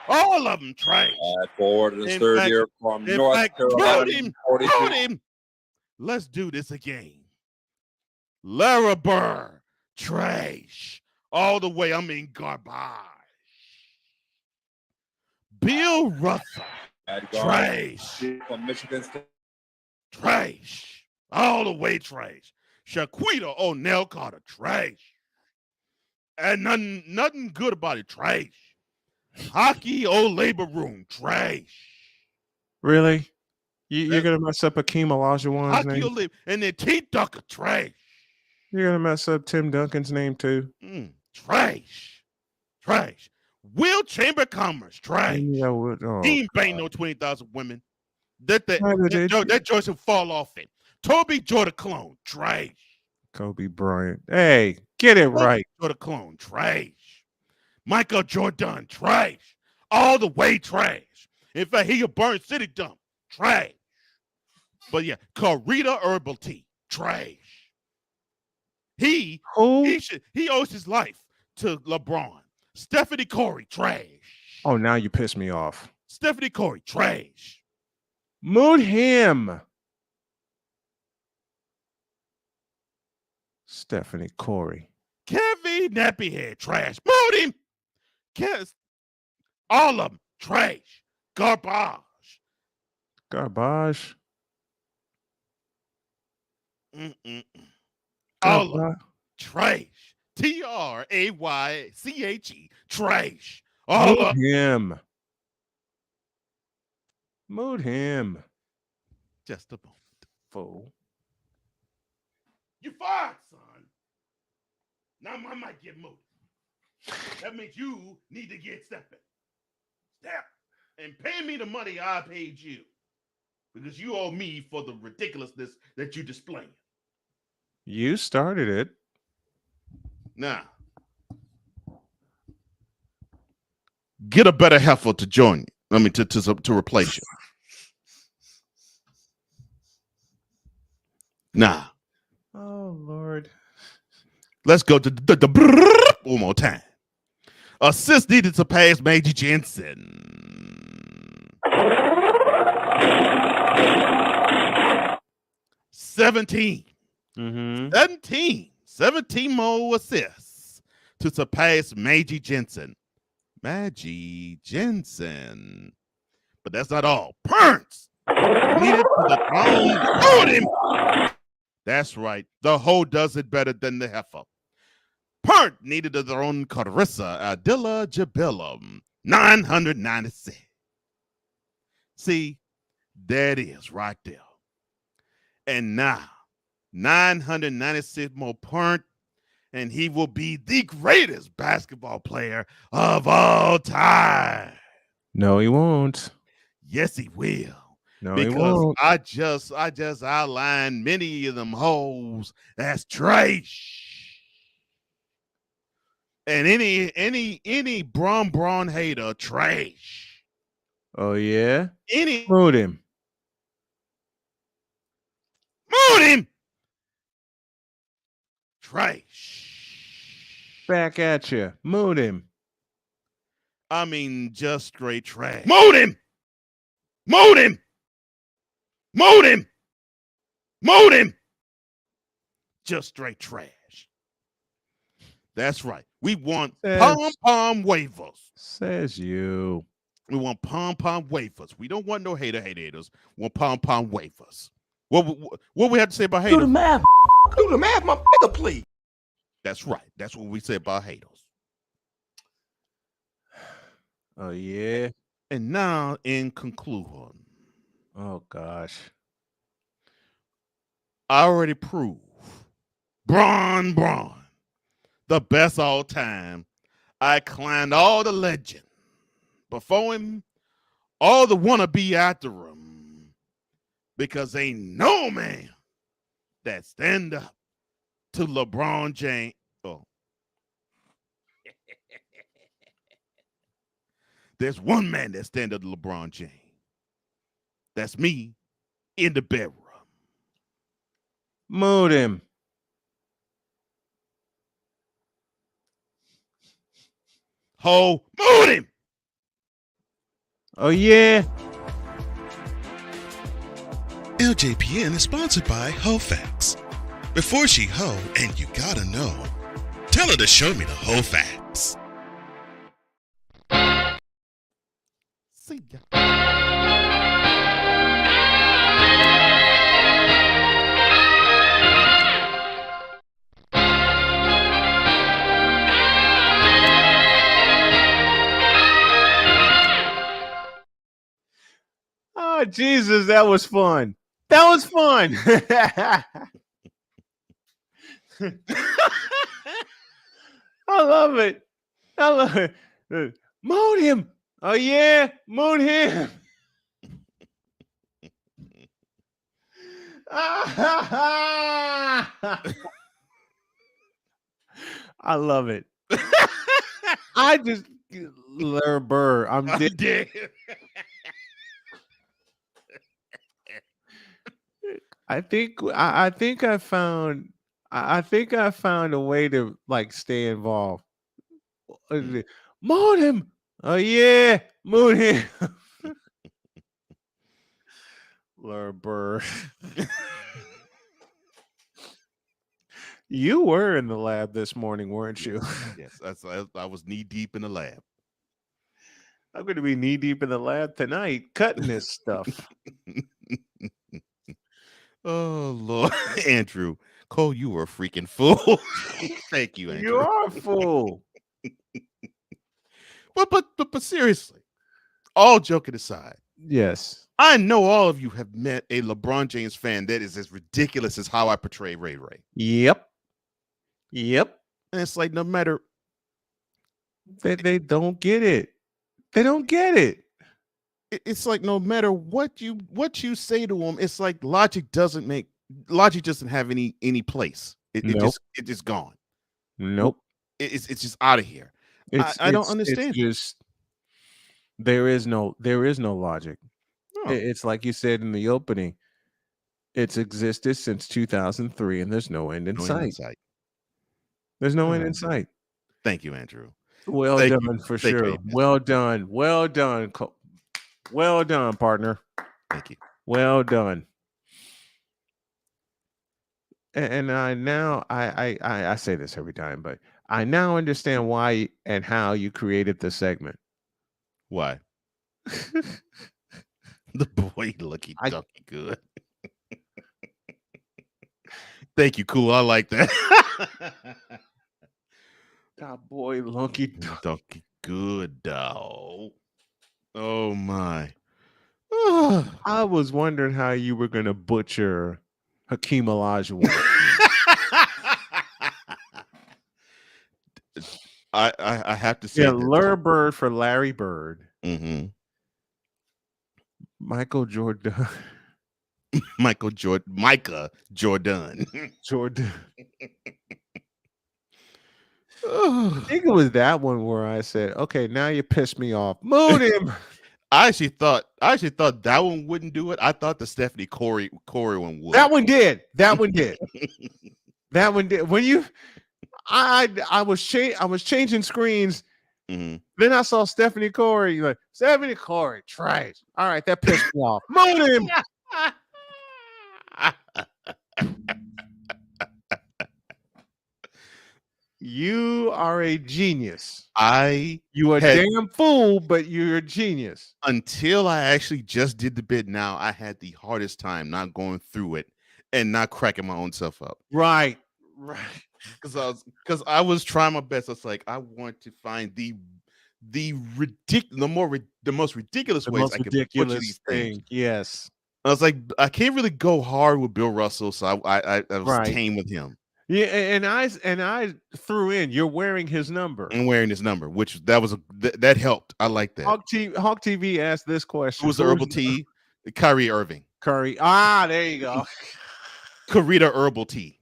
All of them trash. Forward in his third year from North Carolina. Put him. Let's do this again. Lara Burr, trash. All the way, garbage. Bill Russell, trash. From Michigan State. Trash. All the way trash. Shaquita O'Neal Carter, trash. And nothing good about it, trash. Hockey or labor room, trash. Really? You're going to mess up Akeem Olajuwon's name? Hockey and then T. Ducker, trash. You're going to mess up Tim Duncan's name too? Trash. Will Chamber Commerce, trash. Yeah, he ain't bang no 20,000 women. That Joyce will fall off it. Toby Jordan clone, trash. Kobe Bryant. Hey, get it right. Jordan clone, trash. Michael Jordan, trash. All the way trash. In fact, he a burn city dump, trash. But yeah, Karita Herberty, trash. He owes his life to LeBron. Stephanie Corey, trash. Oh, now you piss me off. Stephanie Corey, trash. Mood him. Stephanie Corey. Kevin Nappyhead, trash. Mood him. All of them, trash. Garbage. All of them, trash. Trayche, trash. All of him. Mood him. Just a moment. Fool. You fired, son. Now I might get moved. That means you need to get stepping. Step. And pay me the money I paid you. Because you owe me for the ridiculousness that you displaying. You started it. Now, get a better heifer to join you. I mean, to replace you. Nah. Oh, Lord. Let's go to the one more time. Assist needed to pass Major Jensen. 17 more assists to surpass Major Jensen. But that's not all. Prince needed to dethrone him. That's right. The hoe does it better than the heifer. Pert needed to dethrone Carissa Adilla Jabillum. 996. See, there it is right there. And now, 996 more Pert, and he will be the greatest basketball player of all time. No, he won't. Yes, he will. No, because he won't. I just outlined many of them hoes that's trash. And any Bron hater trash. Oh yeah. Any Mood him. Trash. Back at you. Mood him. I mean, just straight trash. Mood him. Just straight trash. That's right. We want pom-pom wafers. Says you. We want pom-pom wafers. We don't want no haters. We want pom-pom wafers. What we have to say about haters? Do the math, my nigga, please. That's right. That's what we say about haters. Oh yeah. And now in conclusion. Oh gosh. I already proved Bron, the best all time. I climbed all the legend before him, all the wannabe after him, because ain't no man that stand up to LeBron James. Oh. There's one man that stand up to LeBron James. That's me in the bedroom. Mood him. Ho, mood him. Oh yeah. LJPN is sponsored by Ho Facts. Before she ho, and you gotta know, tell her to show me the Ho Facts. See ya. Oh Jesus, that was fun. That was fun. I love it. I love it. Moon him. Oh yeah, moon him. I love it. I just Larry Burr. I'm dead. I think I found a way to like stay involved. Moon him. Oh yeah, moon him. Larry Burr. You were in the lab this morning, weren't you? Yes, I was knee deep in the lab. I'm going to be knee deep in the lab tonight, cutting this stuff. Oh Lord, Andrew Cole, you were a freaking fool. Thank you, Andrew. You are a fool. But seriously, all joking aside, yes, I know all of you have met a LeBron James fan that is as ridiculous as how I portray Ray Ray. Yep. And it's like no matter they don't get it. They don't get it. It's like no matter what you say to them, it's like logic doesn't have any place. It just gone. Nope. It's just out of here. I don't understand. There is no logic. No. It's like you said in the opening. It's existed since 2003, and there's no end in sight. There's no end in sight. Thank you, Andrew. Well Thank done you. for Thank sure. you. Well done. Well done. Well done, partner. Thank you. Well done. And I say this every time, but I now understand why and how you created the segment. Why? The boy lucky donkey good. Thank you, cool. I like that. That boy lucky donkey good, dog. Oh my. I was wondering how you were going to butcher Hakeem Olajuwon. I have to say yeah, that Lur Bird for Larry Bird. Mm-hmm. Michael Jordan. Micah Jordan. Jordan. I think it was that one where I said, "Okay, now you pissed me off. Moon him." I actually thought that one wouldn't do it. I thought the Stephanie Corey one would. That one did. That one did. That one did. When you, I was changing screens. Mm-hmm. Then I saw Stephanie Corey. Like Stephanie Corey, trash. All right, that pissed me off. Moon him. You are a genius. You are a damn fool, but you're a genius. Until I actually just did the bit now, I had the hardest time not going through it and not cracking my own self up. Right. Because I was trying my best. It's like I want to find the most ridiculous ways I could butcher these things. Yes. I was like, I can't really go hard with Bill Russell, so I was tame with him. Yeah, and I threw in, you're wearing his number. I'm wearing his number, which that helped. I like that. Hawk TV asked this question. Who was the herbal tea? Kyrie Irving. Curry. Ah, there you go. Karita herbal tea.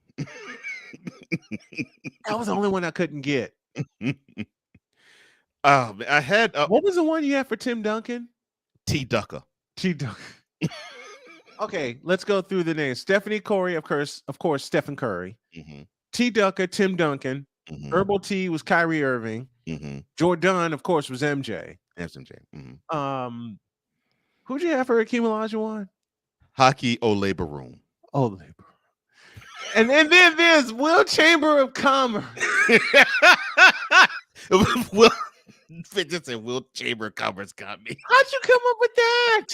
That was the only one I couldn't get. I had what was the one you had for Tim Duncan? T Ducker. Okay, let's go through the names. Stephanie Corey, of course, Stephen Curry. Mm-hmm. T Ducker, Tim Duncan. Mm-hmm. Herbal Tea was Kyrie Irving. Mm-hmm. Jordan, of course, was MJ. That's MJ. Mm-hmm. Who'd you have for Hakeem Olajuwon? Hockey Olebaroom. Olebaroom. And then there's Will Chamber of Commerce. Will Fidgets and Will Chamber of Commerce got me. How'd you come up with that?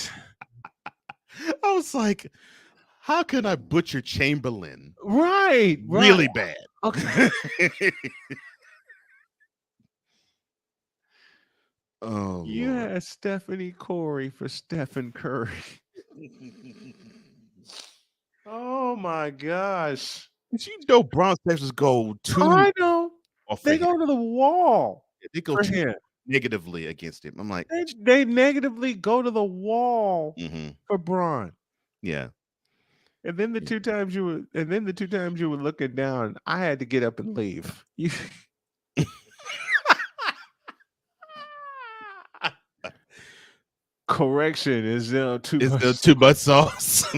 I was like, how can I butcher Chamberlain? Right. Really bad. Okay. Oh, you Lord. had Stephanie Corey for Stephen Curry. Oh my gosh. Did you know Bronsexuals go too? I know. They go to the wall. They go too negatively against him. I'm like, they negatively go to the wall for Bron. Yeah. And then the two times you were looking down, I had to get up and leave. Correction is too much sauce.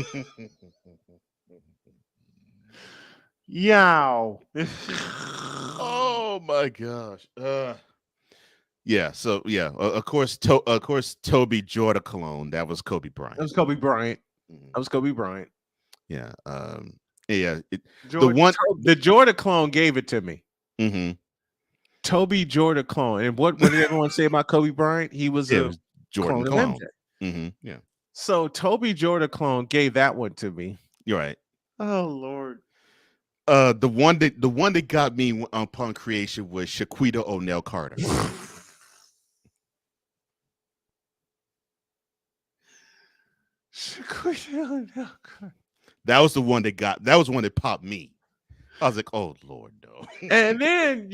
Yow. Oh my gosh. Yeah. So yeah. Of course, Toby Jordan Cologne. That was Kobe Bryant. That was Kobe Bryant. Yeah. Yeah. The Jordan clone gave it to me. Mm-hmm. Toby Jordan clone. And what did everyone say about Kobe Bryant? He was a Jordan clone. Mm-hmm. Yeah. So Toby Jordan clone gave that one to me. You're right. Oh Lord. The one that got me upon creation was Shaquita O'Neal Carter. Shaquita O'Neal Carter. That was the one that popped me. I was like, oh Lord, no. And then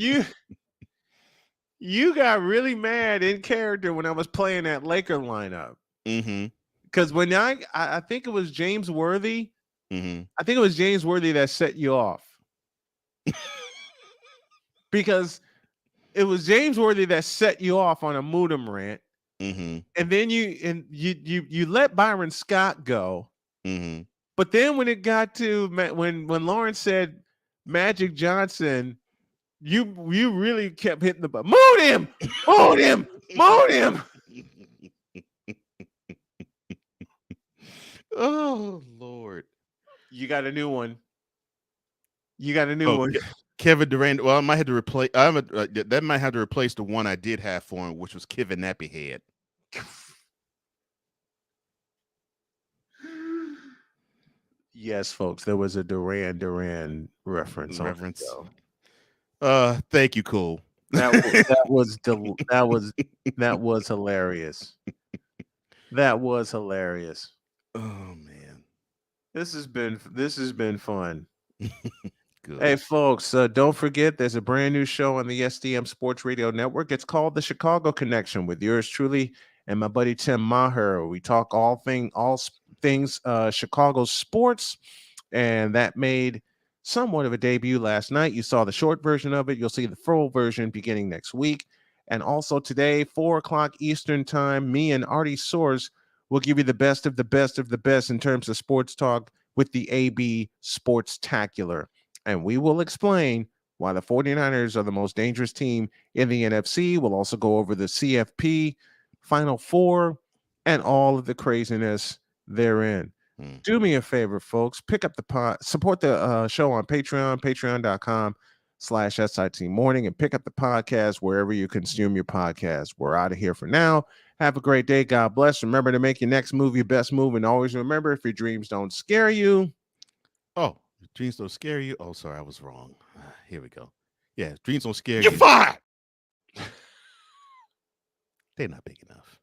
you got really mad in character when I was playing that Laker lineup. Mm-hmm. Because when I think it was James Worthy. Mm-hmm. I think it was James Worthy that set you off. Because it was James Worthy that set you off on a Moodum rant. Mm-hmm. And then you let Byron Scott go. Mm-hmm. But then when it got to when Lawrence said Magic Johnson You really kept hitting the button. Moon him! Moon him! Moon him! Oh Lord. You got a new one. You got a new one. Kevin Durant. Well, I might have to replace. That might have to replace the one I did have for him, which was Kevin Nappyhead. Yes, folks, there was a Duran reference. Thank you, Cole. That was hilarious. That was hilarious. Oh man, this has been fun. Good. Hey, folks, don't forget there's a brand new show on the SDM Sports Radio Network. It's called The Chicago Connection with yours truly and my buddy Tim Maher. We talk all things Chicago sports, and that made somewhat of a debut last night. You saw the short version of it. You'll see the full version beginning next week. And also today, 4:00 Eastern time, me and Artie Soares will give you the best of the best of the best in terms of sports talk with the AB Sports-tacular. And we will explain why the 49ers are the most dangerous team in the NFC. We'll also go over the CFP Final Four and all of the craziness therein. Do me a favor, folks. Pick up the support the show on Patreon, patreon.com/SIT morning, and pick up the podcast wherever you consume your podcast. We're out of here for now. Have a great day. God bless. Remember to make your next move your best move. And always remember, if your dreams don't scare you. Oh, dreams don't scare you. Oh, sorry, I was wrong. Here we go. Yeah, dreams don't scare you. You're fired. They're not big enough.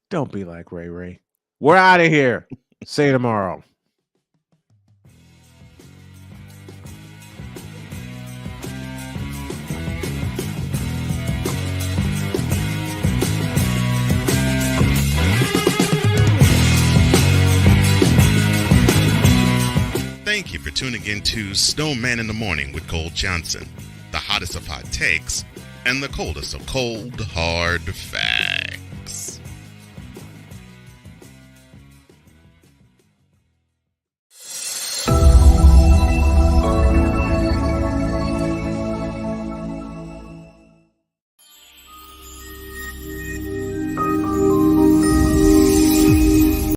Don't be like Ray Ray. We're out of here. See you tomorrow. Thank you for tuning in to Snowman in the Morning with Cole Johnson, the hottest of hot takes and the coldest of cold, hard facts.